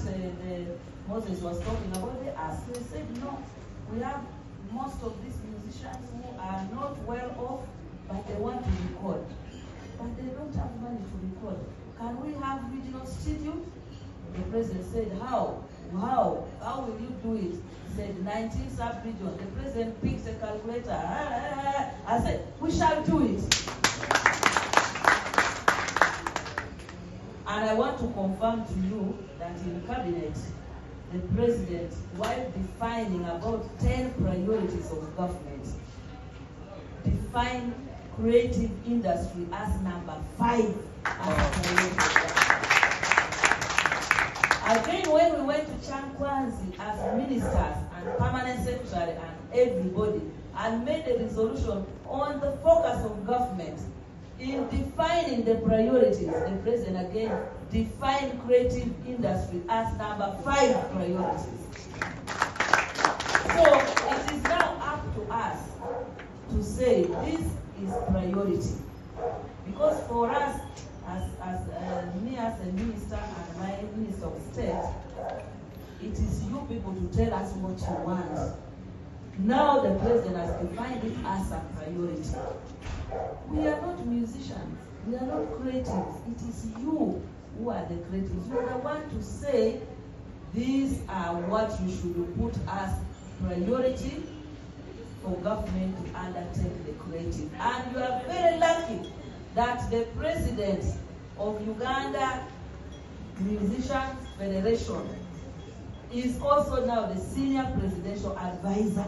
Moses was talking about. They asked, they said, no, we have most of these musicians who are not well off, but they want to record. But they don't have money to record. Can we have regional studio? The president said, how? How will you do it? He said, 19 sub-regions. The president picks a calculator. I said, we shall do it. And I want to confirm to you that in cabinet, the president, while defining about 10 priorities of government, defined creative industry as number 5 as a priority. Again, when we went to Chankwanzi as ministers and permanent secretary and everybody, and made a resolution on the focus of government, in defining the priorities, the president again defined creative industry as number 5 priorities. So it is now up to us to say this is priority. Because for us, me as a minister and my minister of state, it is you people to tell us what you want. Now the president has defined it as a priority. We are not musicians. We are not creatives. It is you who are the creatives. You are the one to say, these are what you should put as priority for government to undertake the creative. And you are very lucky that the president of Uganda Musicians Federation is also now the senior presidential advisor.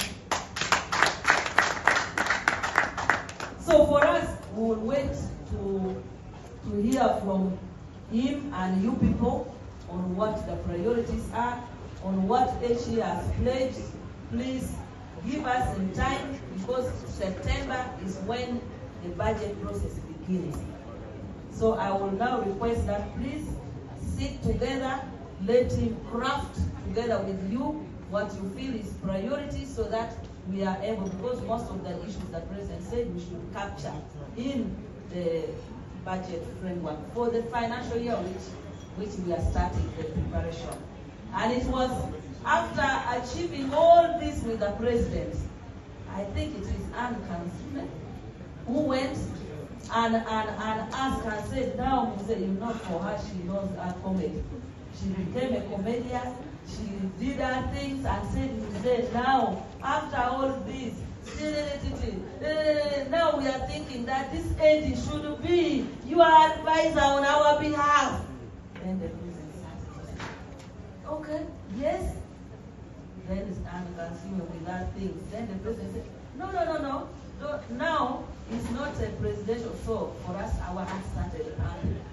So for us, we will wait to hear from him and you people on what the priorities are, on what HE has pledged. Please give us some time, because September is when the budget process begins. So I will now request that please sit together, let him craft together with you what you feel is priority, so that we are able, because most of the issues the president said we should capture in the budget framework for the financial year which we are starting the preparation. And it was after achieving all this with the president, I think it is Anne Kansime who went and asked and said, now you know, for her, she knows her comedy. She became a comedian. She did her things and said, now, after all this, now we are thinking that this aid should be your advisor on our behalf. Then the president said, okay, yes. Then Anne continued with that thing. Then the president said, no. Now it's not a presidential, so for us, our hands started.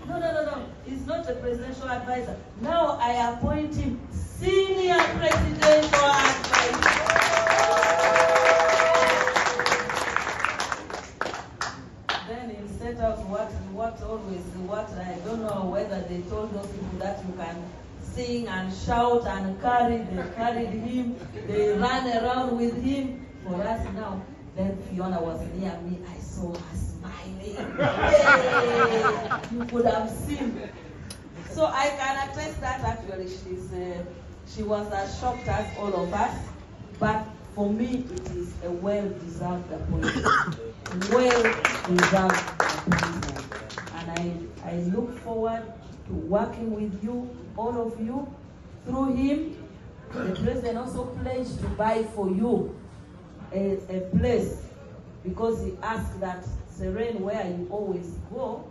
No. It's not a presidential advisor. Now I appoint him senior presidential advisor. Then he set out what I don't know whether they told those people that you can sing and shout and carry. They carried him. They ran around with him. For us now, then Fiona was near me. I saw her smiling. Hey, you could have seen. So I can attest that actually she was as shocked as all of us. But for me, it is a well-deserved appointment. Well-deserved appointment. And I look forward to working with you, all of you. Through him, the president also pledged to buy for you a place, because he asked that Serene, where you always go,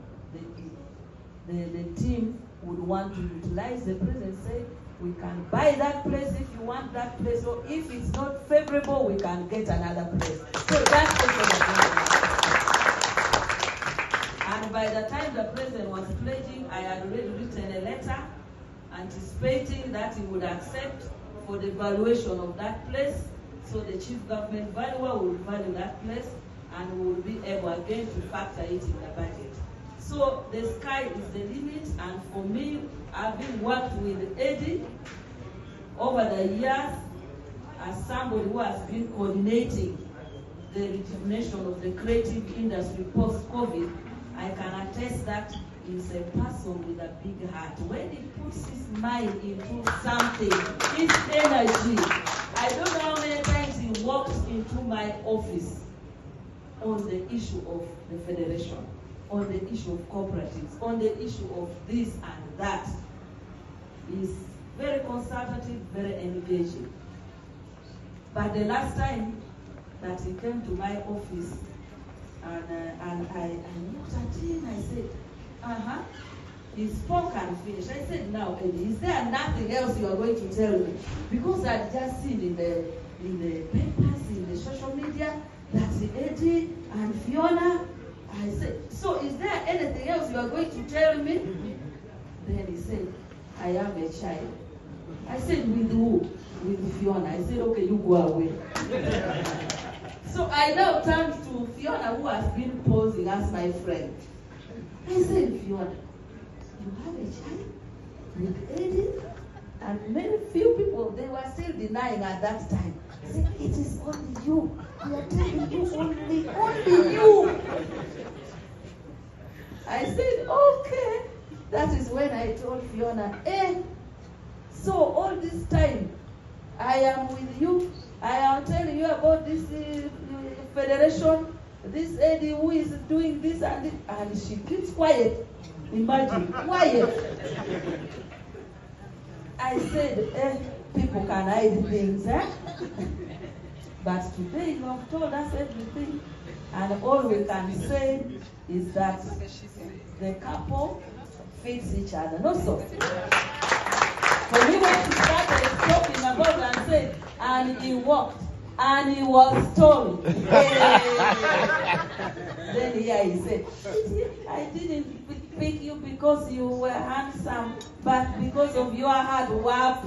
the team would want to utilize. The president said, we can buy that place if you want that place, or if it's not favorable, we can get another place. So that's the And by the time the president was pledging, I had already written a letter anticipating that he would accept for the valuation of that place. So the chief government valuer will value that place and will be able again to factor it in the budget. So the sky is the limit, and for me, I've been worked with Eddie over the years as somebody who has been coordinating the rejuvenation of the creative industry post-COVID. I can attest that he's a person with a big heart. When he puts his mind into something, his energy, I don't know how many times he walks into my office on the issue of the federation, on the issue of cooperatives, on the issue of this and that. He's very consultative, very engaging. But the last time that he came to my office, and I looked at him, I said, he spoke and finished. I said, now, Eddie, is there nothing else you are going to tell me? Because I'd just seen in the papers, in the social media, that Eddie and Fiona, I said, so is there anything else you are going to tell me? Then he said, I am a child. I said, with who? With Fiona. I said, okay, you go away. So I now turned to Fiona, who has been posing as my friend. I said, Fiona, you have a child with Eddie? And many few people, they were still denying at that time. I said, it is only you. We are telling you only you. I said, okay. That is when I told Fiona, so all this time, I am with you. I am telling you about this federation, this Eddie who is doing this and this, and she keeps quiet. Imagine, quiet. I said, people can hide things, But today you have told us everything, and all we can say is that the couple fits each other. No, so. When we went to started talking about and said, and he walked, and he was told. Then here he said, I didn't pick you because you were handsome, but because of your hard work.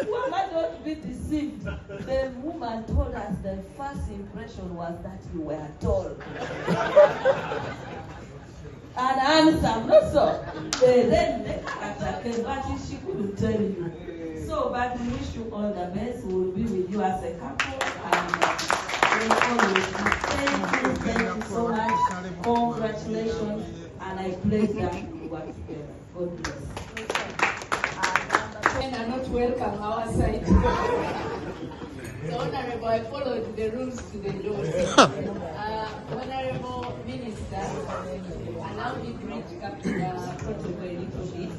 Woman, don't be deceived. The woman told us the first impression was that you were tall. And handsome, not so. Then the character came, but she couldn't tell you. So, but we wish you all the best. We will be with you as a couple. And we always thank you so much. Congratulations. And I pledge that we work together. God bless. Men are not welcome outside. So, Honorable, I followed the rules to the door. Honorable Minister, allow me to recap the protocol a little bit.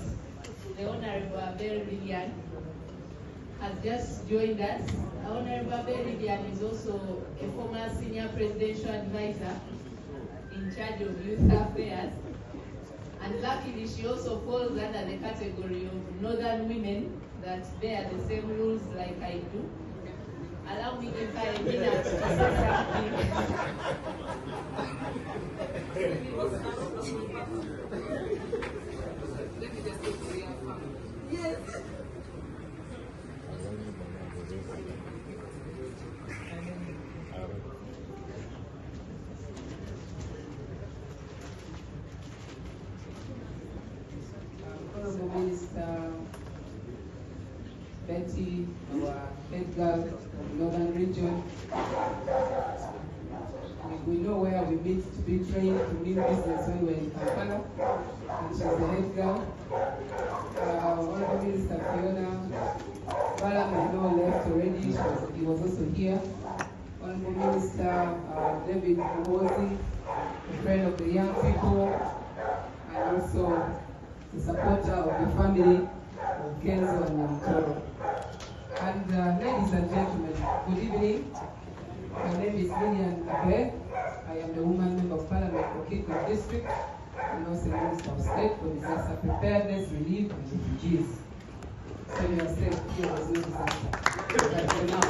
The Honorable Abel Vivian has just joined us. Honorable Abel Vivian is also a former senior presidential advisor in charge of youth affairs. And luckily, she also falls under the category of northern women that bear the same rules like I do. Allow me if I minute to say something. Yes. Honorable Minister Betty, our head girl of the Northern Region. We know where we meet to be trained to mean business when we're in Kampala, and she's the head girl. Honorable Minister Fiona Balam, I know left already, he was also here. Honorable Minister David Muhozi, a friend of the young people, and also the supporter of the family of Kenzo and Nyamtoro. And ladies and gentlemen, good evening. My name is Lillian Abe. I am the woman member of Parliament for Kitgum District and also the Minister of State for Disaster Preparedness, Relief and Refugees. So you are safe here was no disaster. But for now.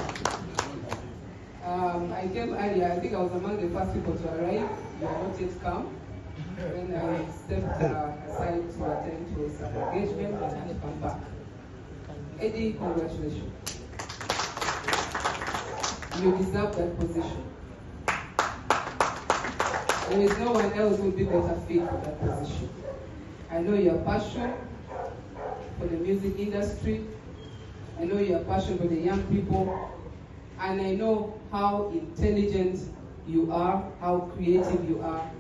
I came earlier. I think I was among the first people to arrive. You are not yet come. when I stepped aside to attend to some engagement and had to come back. Eddie, congratulations. You deserve that position. There is no one else who would be better fit for that position. I know your passion for the music industry. I know your passion for the young people. And I know how intelligent you are, how creative you are.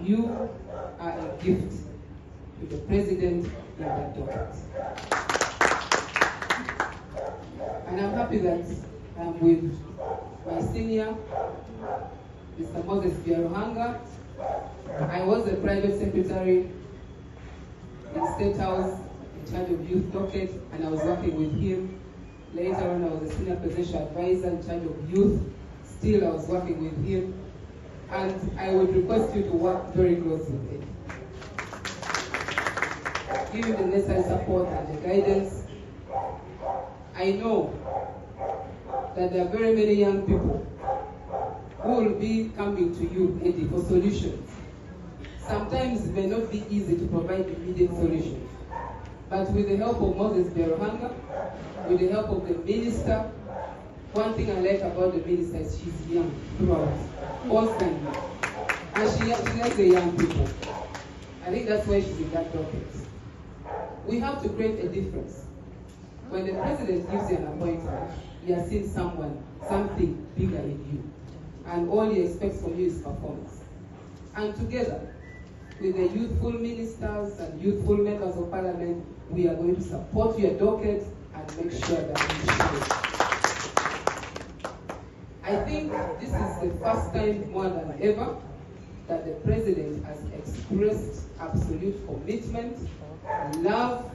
You are a gift to the president in that docket. And I'm happy that I'm with my senior, Mr. Moses Biaruhanga. I was a private secretary in State House in charge of youth docket, and I was working with him. Later on, I was a senior presidential advisor in charge of youth. Still, I was working with him. And I would request you to work very closely with him. Give him the necessary support and the guidance. I know that there are very many young people who will be coming to you, Eddie, for solutions. Sometimes it may not be easy to provide immediate solutions. But with the help of Moses Biaruhanga, with the help of the minister, one thing I like about the minister is she's young throughout, constantly. And she likes the young people. I think that's why she's in that docket. We have to create a difference. When the president gives you an appointment, he has seen someone, something bigger in you. And all he expects from you is performance. And together, with the youthful ministers and youthful members of parliament, we are going to support your docket and make sure that we show. I think this is the first time more than ever that the president has expressed absolute commitment, love,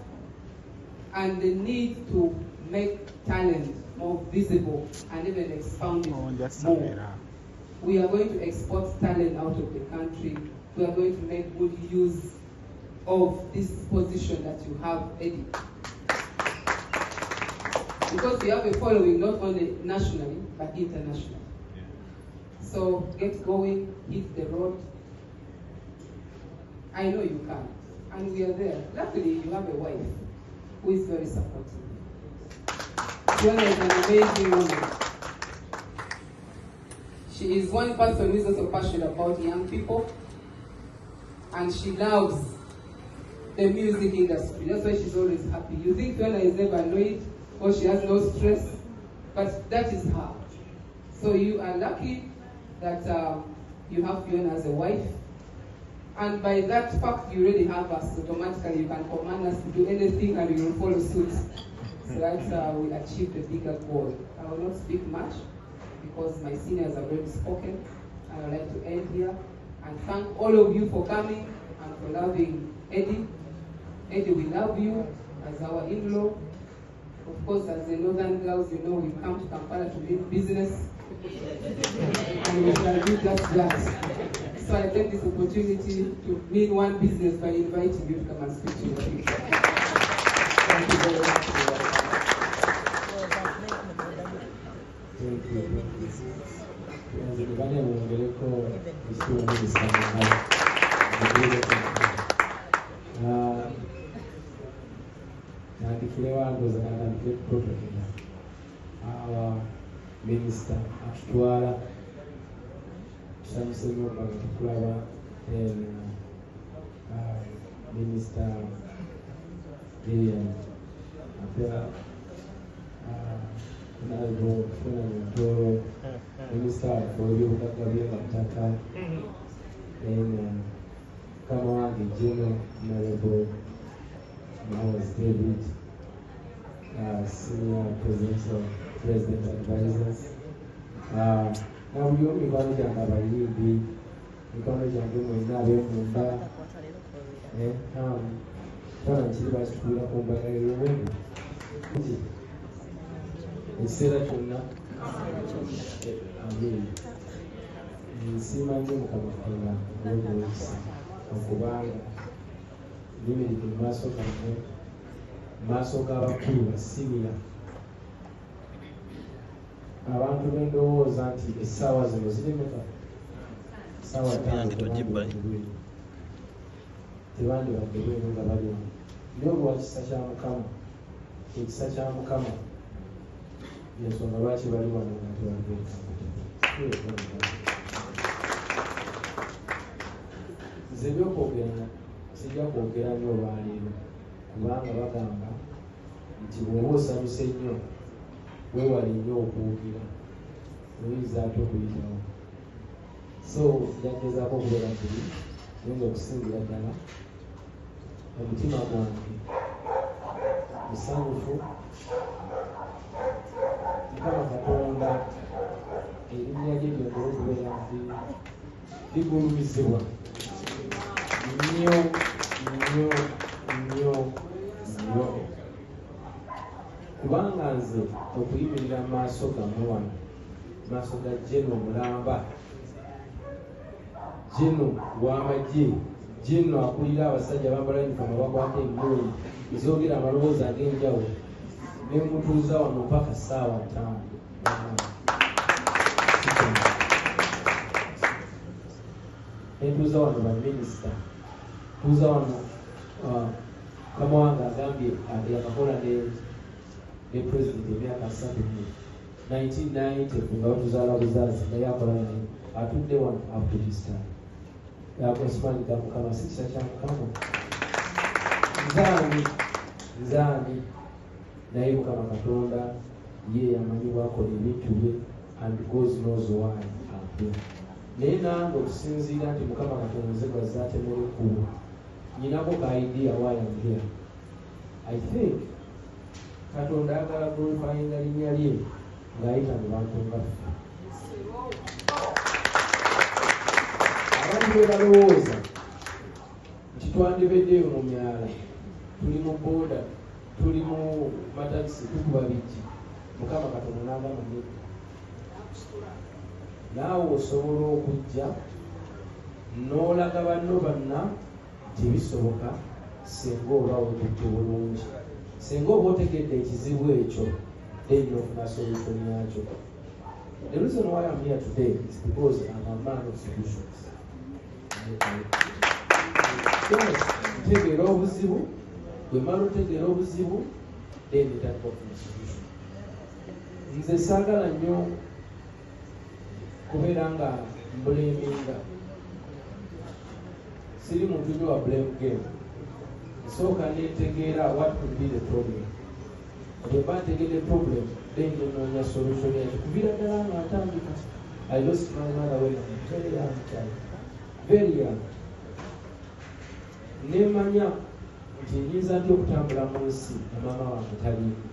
and the need to make talent more visible and even expound it more. We are going to export talent out of the country. We are going to make good use of this position that you have, Eddie. Because we have a following not only nationally, but internationally. So get going, hit the road. I know you can, and we are there. Luckily, you have a wife who is very supportive. Fiona is an amazing woman. She is one person who is also passionate about young people, and she loves the music industry. That's why she's always happy. You think Fiona is never annoyed or she has no stress, but that is her. So you are lucky that you have Fiona as a wife. And by that fact, you already have us. Automatically, you can command us to do anything and we will follow suit. So that we achieve the bigger goal. I will not speak much because my seniors have already spoken. I would like to end here and thank all of you for coming and for loving Eddie. Eddie, we love you as our in-law. Of course, as the northern girls, you know, we come to Kampala to do business. And we shall do just that. So I take this opportunity to mean one business by inviting you to come and speak to your people. Thank you very much. Thank you. Nazikubali muongeleko isiwe mingi sana. Nandikile wandoza nandikile protocol. Our minister atutwala tusanyusenyo batukulaba minister apera nalgo funa mutoro minister for byobutaka by'amataka kama wange jeno nalgo Moses David senior president advisors na buli omu mikwano gyange abayimbi mikwano gyange mwena ab'emunda twana nkiri bakituula ku mbagaliro wengi ekiseera kyonna nsiima nnyo Mukama Katonda olw'obuyisa okubanga nimiridde mu maaso gammwe mu maaso g'abakulu basiniya abantu bendowooza nti essaawa zino zirimeka essaawa 5 tebandibadde bweru nga balimu naye olwa kisa kya Mukama ekisa kya Mukama yensonga lwaki bali wano nga tebalibeekamutego nze byokwogera sijja kwogera nnyo olwaleero kubanga bagamba nti bw'oba osanyuse nnyo weewale nnyo okuwugira oyinza ate okuyitawo so njagezaako okubeera tuli yinza okusingira ddala omutima gwange musanyufu Mukama Katonda erinnya lye lyongera okubeera nti ligulumizibwa nnyo nnyo nnyo nnyo kubanga nze okuyimirira mu maaso gammwe wano maaso ga Jeno Mulamba Jeno w'amagye Jeno akulira abasajja bambala yunifomu abakwata emmooli ezogera amalowoozi ag'enjawulo ne mutuuza wano mpaka ssaawa 5 entuuza wano baminisita tuuza wano Kamawanga agambye yakakola ne president emyaka 3 1990 nga batuzaala buzaalazi naye akola naye atudde wano up to this time yakwesimanyi ga Mukama si kisa kya Mukama nzaani naye Mukama Katonda ye amanyi bwakola ebintu bye and God knows why ate naye nange okusinziira nti Mukama Katonda nze gwazatemera ekkubo nyinako ka idea why I'm here. I think Katonda agala glorifyinga linnya lye ng'ayita mu bantu ngaffe abantu be balowooza nti twandibeddeyo mu myala tuli mu booda tuli mu matakisi tukuba bijji Mukama Katonda n'agamba nedda naawe osobola okujja n'olaga banno banna tebisoboka singa oba otudde bulungi singa oba otegedde ekizibu ekyo then ofuna solution yakyo. The reason why I'm here today is because I'm a man of solutions. Yes, ntegeera obuzibu bwemala otegeera obuzibu then ndatandika okufuna solution. Nze saagala nnyo kubeera nga mbuleminga siri muntu nyo wa blame game nsooka netegeera what could be the problem bwemba ntegedde problem then nenoonya solution yakyo kuviira ddala nga atandika I lost my mother when I was very young child very young nemanya nti nyinza nti okutambula mu nsi na maama wange taliimu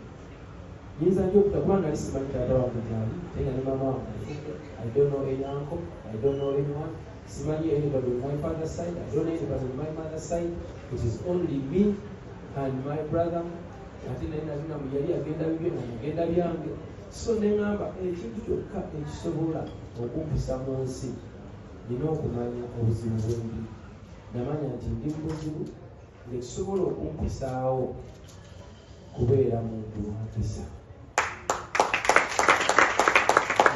nyinza nti okukuba nali simanyi taata wange gyali tenga ne maama wange I don't know any uncle, I don't know anyone. Simanyi anybody on my father's side, I don't know anybody on my mother's side. It is only me and my brother. Ati nena muyali agenda bibye na mugenda byange. So nengamba ekintu kyokka ekisobola okumpisa mu nsi nina okumanya obuzibu bwendi. Namanya nti ndi muzibu nekisobola okumpisaawo kubeera muntu wampisa.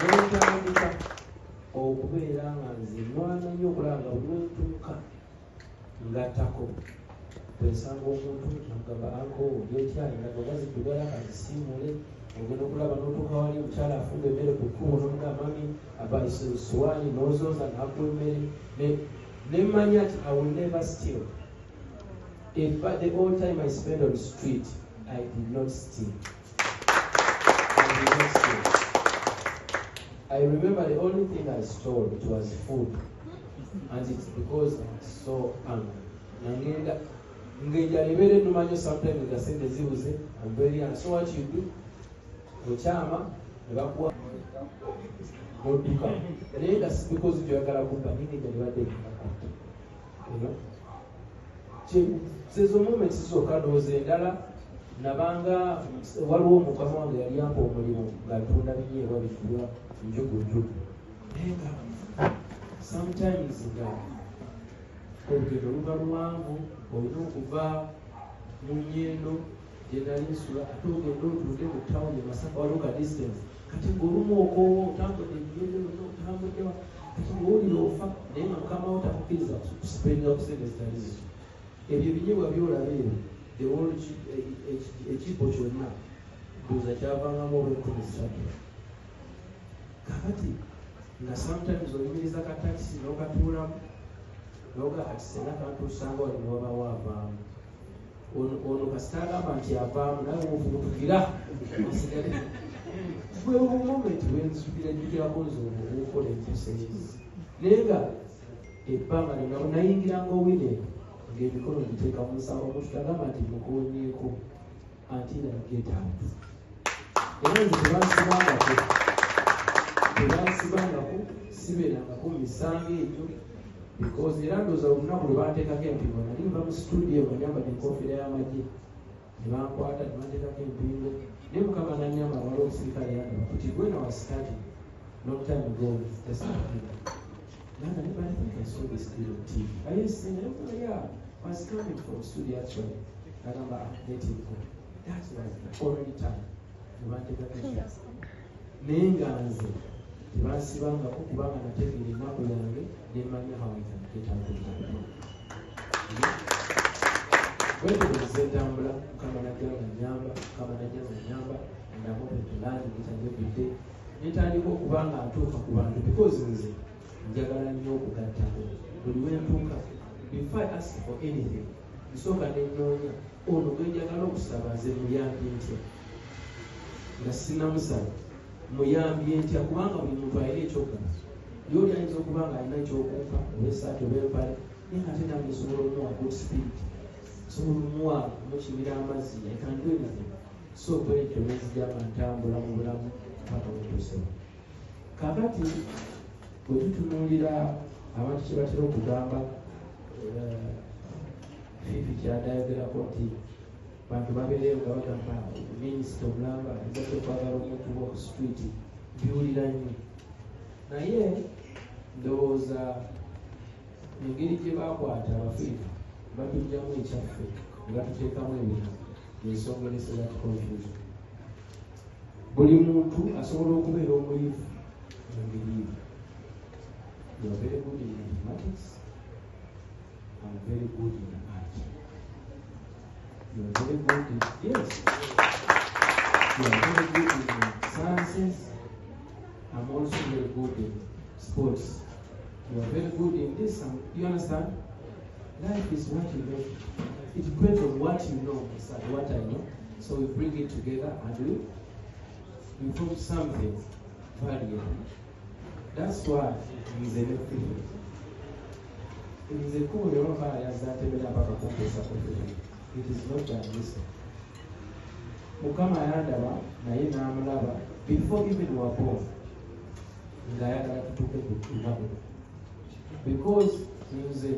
Nentandika okubeera nga nze nwana nnyo okulaba nga buli wentuuka ngattako kwesanga omuntu namugamba anko olyekyali nagabazi tugala kazisiimule ogenda okulaba n'otuuka wali omukyala afumba emmere ku kkubo n'omugamba mami abaisuwaani n'ozooza nakuwa emmere nemmanya nti I will never steal. But the whole time I spent on the street I did not steal. I remember the only thing I stole, it was food. And it's because I was so hungry. Sometimes I'm very hungry. So what you do? Ochama, evacuate. That's because you are going to you know? There's a moment so nabanga waliwo omukama wange yali yampa omulimu ng'atunda binyeebwa bitulwa njugunjugu nenga sometimes nga olugendo luba luwanvu olina okuva mu nnyendo gye nali nsula ate ogenda otunde mu tawuni Masaka waliwo ka distance kati ng'olumu okoowa otambudde ennyendo yonna otambuddewa kati ng'owulira ofa naye nga mukama wo takukkiriza kusipendera ku sente zitalizo ebyo ebinyebwa byolaba ebyo ekipo kyonna ndoza kyavangamu olw'ekkumisatu kakati nga sometimes oyimiriza katakisi n'okatuulamu noga kati sena kantusanga wali niwabaawo avaamu ono kasita agamba nti avaamu nawe ovubutukira osigale bwe moment wenzukirajjukirako nzoobukola empusaizi naye nga ebbanga lyonna nayingiranga owine ng'emikono giteeka mu nsawo omuntu agamba nti mukonyeeko until I get out. Era nze tebansibangako sibeerangako mu misango egyo because era ndooza olunaku lwe banteekako empingo nali nva mu studio banyambadde enkofiira y'amagye ne bankwata ne banteekako empingo naye mukama nanyamba wali omusirikale yandaba kuti when I was starting long time ago just Nana, I think I saw this deal on TV. I used to say, oh yeah, I was coming from studio actually. I remember letting go. That's why already time. You want to get a chance. Nenganze. Tibasibanga kubanga nategera ennaku yange nemanya how I can get out of that. Wetugeze ntambula kama najjanga nyamba kama najjanga nyamba ndamu petulani gitange bidde netandika okubanga atuuka ku bantu because nze njagala nnyo okugatta buli wentuuka before I ask for anything nsooka nenoonya ono gwe njagala okusaba nze muyambye ntya nga sinamusaba muyambye ntya kubanga buli muntu alina ekyokuna yoli ayinza okuba nga alina ekyokumpa obesaati obempale naye ate nange nsobola omuwa good spirit nsobola omuwa omukimira amazzi I can do anything so bwentyo nezijama ntambula mu bulamu paka wetusema kakati bwe tutunuulira abantu kye batera okugamba fifi kyadayogerako nti bantu babeereyo nga bagamba minisita omulamba nzadde okwagala omuntu woku street biwulira nnyo naye ndowooza engeri gye bakwata abafirifu batujjamu ekyaffe ne batuteekamu ebintu ensonga eresera ti confusion buli muntu asobola okubeera omuyivu mu ngeri you are very good in mathematics and very good in art. You are very good in, yes. You are very good in sciences. I'm also very good in sports. You are very good in this. You understand? Life is what you know. It depends on what you know and what I know. So we bring it together and we form something valuable. That's why it is a difference. It is a cool it is not that listen. Mukama yandaba naye n'amulaba before even we were born. Ngayagala tutuke kutunaku. Because nze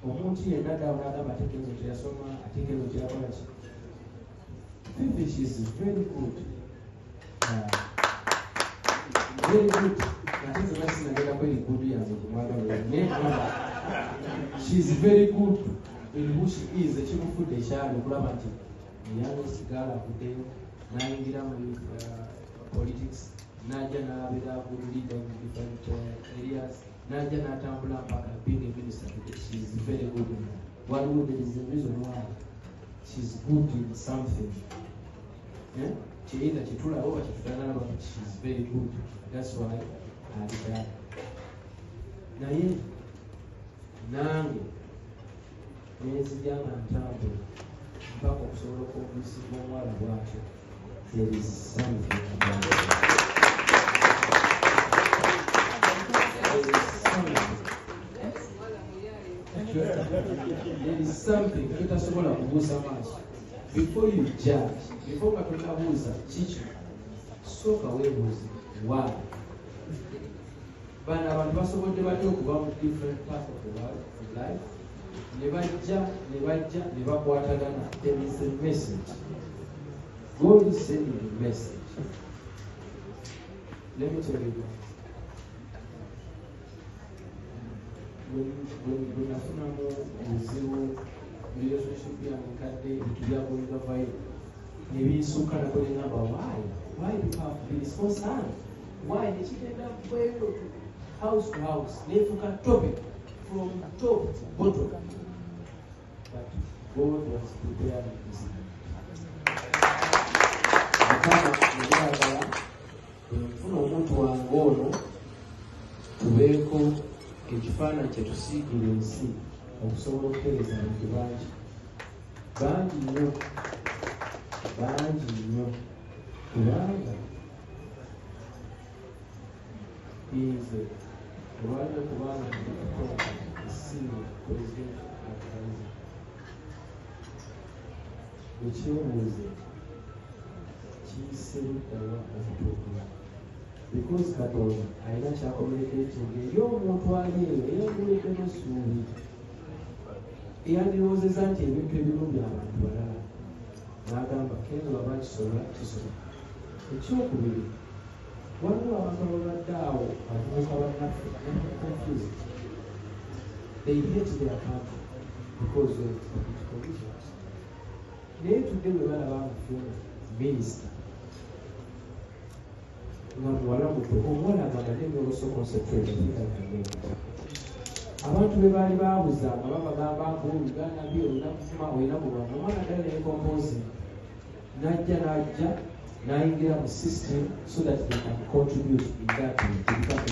omuntu yenna ddawo n'agamba ate ekigezo kye yasoma ate ekigezo kye yakola ki. Fifi, she is very good. Very good. She is very good in who she is. The chief food they share the gravity. The youngest girl of the day, Naingira with politics, Nadia Navida good leader in different areas, Nadia Natambula being a minister. She is very good in that. What would there is the reason why she's good in something. Yeah? She either she told her over but she's very good. That's why I did that. Naye nange nenzijanga ntambula mpaka okusobola okubulisibwa omuwala bwatyo. There is something about it. There is something tutasobola kubuusa maaso. Before you judge, before katonabuuza kiki sooka weebuuze why. Bano abantu basobodde batya okuba mu different parts of the world of life ne bakwatagana. There is a message. God is sending a message. Let me tell you that. When nafunamu obuzibu relationship yange kadde ebintu byakolebwa vayo nebinsukka nako negamba why do you have this concern? Why nekigenda bweyo house to house nefuuka topic from top to bottom. but God was preparing this. Enfuna omuntu wange ono tubeeko ekifaananyi kye tusiigire ensi okusobola okutereeza abantu bangi nnyo kubanga nze olwaliro kubanga ndikukola esimu pulezidenti advisor ekyebuuze kiyiseruddawa okutuukula because Katonda alina kyakomuniketinga eri omuntu ali eyo eyanguliddemu essuubi eyandirowoozeza nti ebintu ebimu by'abantu balala n'agamba kenzo baba kisobola kisobola. Ekyokubiri, waliwo abantu ababadde awo abavubuka bannaffe confused. They hate their country because of political reasons. Naye tudde bwe balaba nga minisita nga muwala muto omuwala agamba nemyoloso concentrate abantu be baali baabuzanga babagamba nti Uganda byo olina mulwana omwana ddala nekompozi najja n'ayingira mu system so that they can contribute in that to become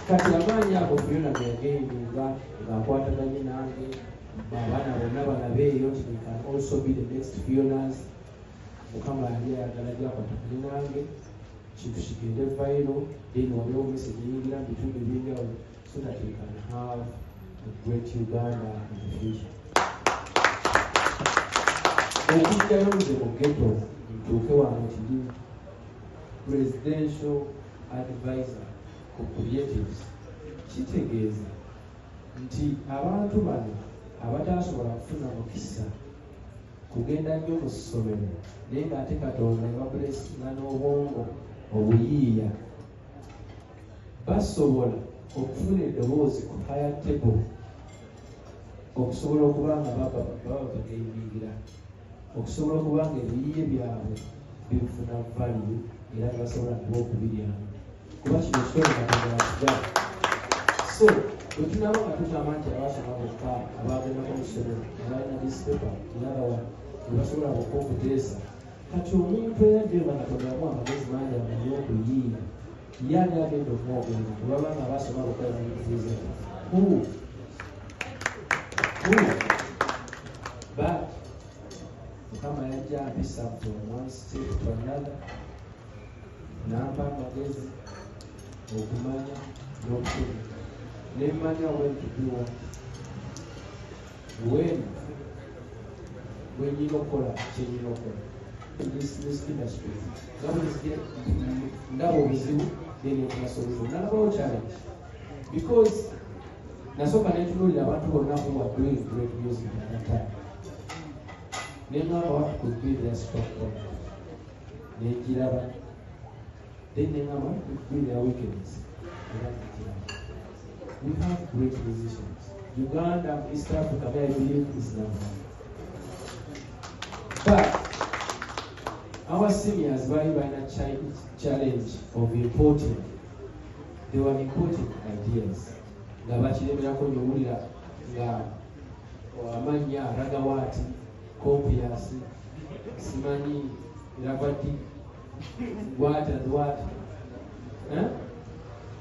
kati amaanyi ago Fiona geyagendenga ng'akwataganye nange abaana bonna balabe eyo nti they can also be the next Fionas. Mukama yali ayagala gyakwataganye nange kintu kigende viral then waliwo message eyingira mu bitundu eby'enjawulo so that we can have a great Uganda in the future. Okujjayo nze mu ghetto ntuuke wano kiri presidential advisor ku creatives kitegeeza nti abantu bano abatasobola kufuna mukisa kugenda nnyo mu ssomero naye ng'ate Katonda yababulesinga n'obwongo obuyiiya basobola okufuna eddoboozi ku higher table okusobola okuba nga baba bagayingira okusobola okuba nga ebiyiiye byabwe bifuna value era basobola kuba okubiryamu kuba kino kikolo Katonda yakigala. So bwe tunaba nga tugamba nti abasoma bokka abagendako mu ssomero abalina dispaper erabawa tebasobola bokka okuteesa kati omuntu eyadde nga Katonda yamuwa amagezi mangi amanyi okuyiiya ye ani agenda okumwogenda olwaba nga abasoma bokka bamubuuza but Mukama yajja ampisa from one state to another nampa amagezi okumanya n'okutegeka nemanya when to do what when you don't call it changing okola in this industry ndaba obuzibu then ofuna solution nalabawo challenge because nasooka netunuulira abantu bonna who are doing great music at that time nengamba what could be their strong point negiraba then nengamba what could be their weakness era negiraba. We have great musicians. Uganda, East Africa, I believe, is number one. But our seniors by a challenge of importing. They were importing ideas. Ngabachiremera ko nyowulira nga amanya ragawati, compias, simani, rabati, what and what.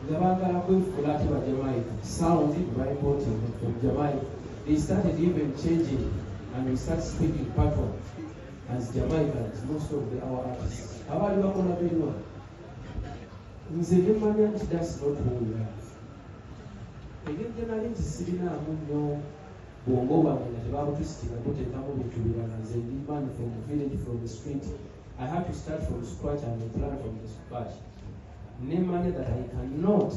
The Bangala Kulati by Jamaica, sound by importing from Jamaica. They started even changing and we started speaking patois as Jamaicans, most of our artists. How are you going to be known? That's not who we are. Again, generally, Sirina Amunyo, Bongoba, and the Baptist, I put a couple of Tubianas and demand from the village, from the street. I have to start from scratch and plan from the scratch. Name money that I cannot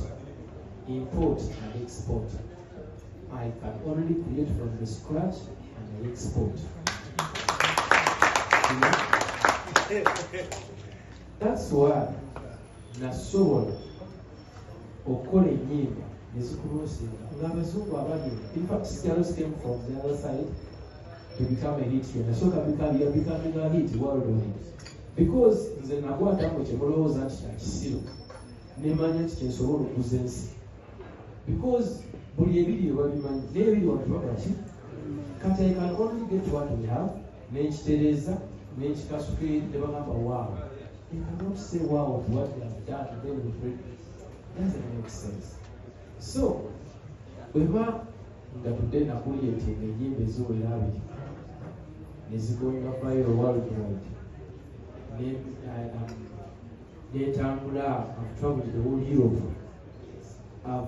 import and export. I can only create from the scratch and export. That's why nasobola okola ennyimba nezikulosinga ng'abazungu abali in fact Skittles came from the other side to become a hit here. Nasooka becoming a hit worldwide because nze nagwatamu kyemulowooza nti kyakisiru nemanya nti kyensobola okuza ensi because buli ebiri babimanyi n'ebiri watu bagaki kati I can only get what we have n'ekitereza n'ekikasukeeri ne bagamba wow. You cannot say wow to what they have done and then we break it. Doesn't make sense. So bweba nga tudde nakuli eti enyimba eziwera abiri nezigonga viral worldwide netambula. I've traveled the whole Europe. I've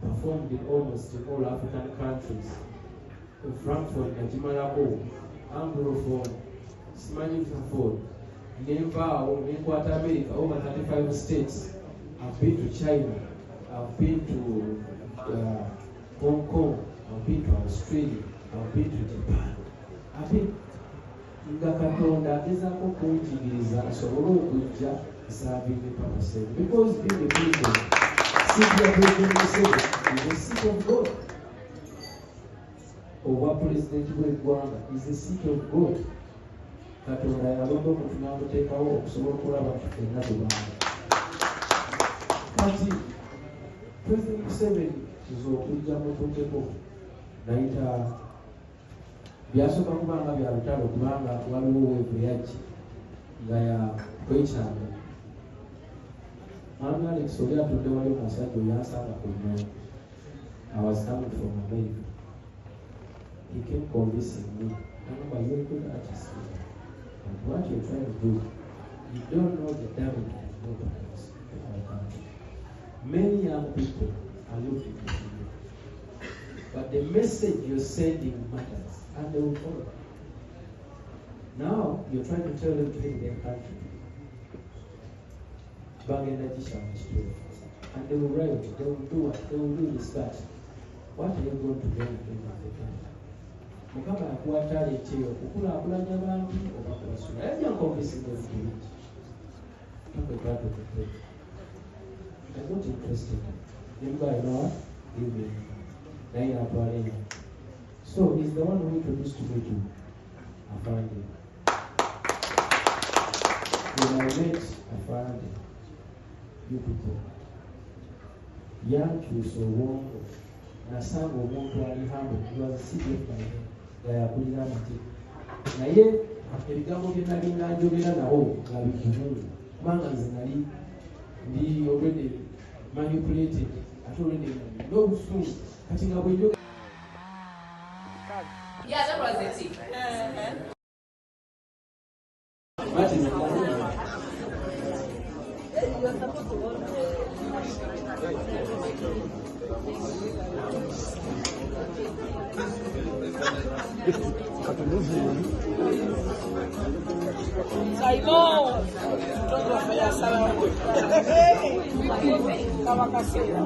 performed in almost all African countries. In Frankfurt, Najimalako, Anglophone, Simanyiphone, Nepal, Nekwata America, over 35 states. I've been to China. I've been to Hong Kong. I've been to Australia. I've been to Japan. I've been nga Katonda agezaako kunjigiriza asobole okujja serving the purpose. Because being a people, city of is the seat of God. Owa President w'eggwanga is the seat of God. Katonda yalonda omuntu n'amuteekawo okusobola okulaba nti ffenna tubanga. Kati President Museveni okujja mutuukeko nayita byasooka kubanga bya lutalo kubanga waliwo weevu yajji nga ya kwekyanga. Mwami Alex oli atudde wali omusajja oyo yansanga ku nnyonyi. I was coming from America. He came convincing me. Remember, you're a good artist. And what you're trying to do, you don't know the damage that nobody else in our country. Many young people are looking to you. But the message you're sending matters, and they will follow. Now, you're trying to tell them to hate their country. And they will riot, they will do what, they will do this, that. What are you going to do in the country? Mukama yakuwa talent eyo okukulaakulanya abantu oba kubasula. Yajja nkonvisinga ebintu bingi. I'm not interested. Anybody know what? Give me. Naye atwala eno. So he's the one who introduced me to Afande. When I met Afande, you people, yankyusa obwongo nasanga omuntu ali hamwe was secret by him. Yakulira amate naye ebigambo bye nali nanjogera nawo nga bikizungu kubanga nze nali ndi already manipulated ate already n'obusungu kati nga bwenjogera. Yeah, that was it. Saimo, todo a fea sala. Estaba casera.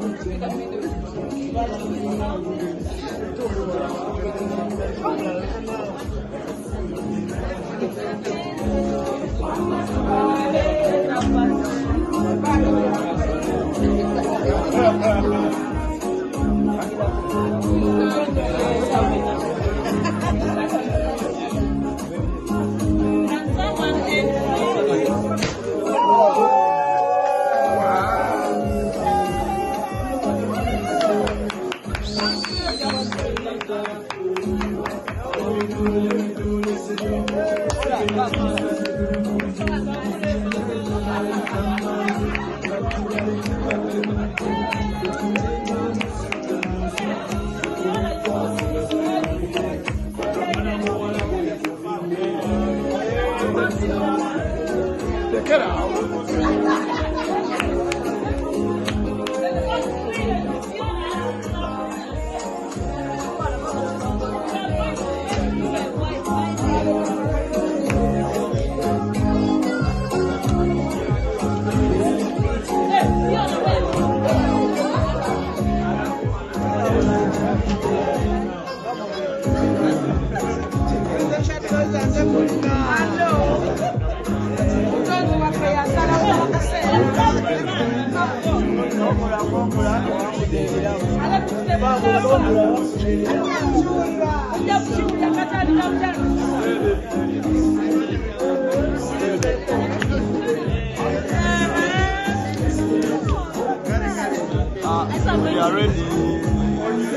We are ready.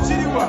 Chiriwa.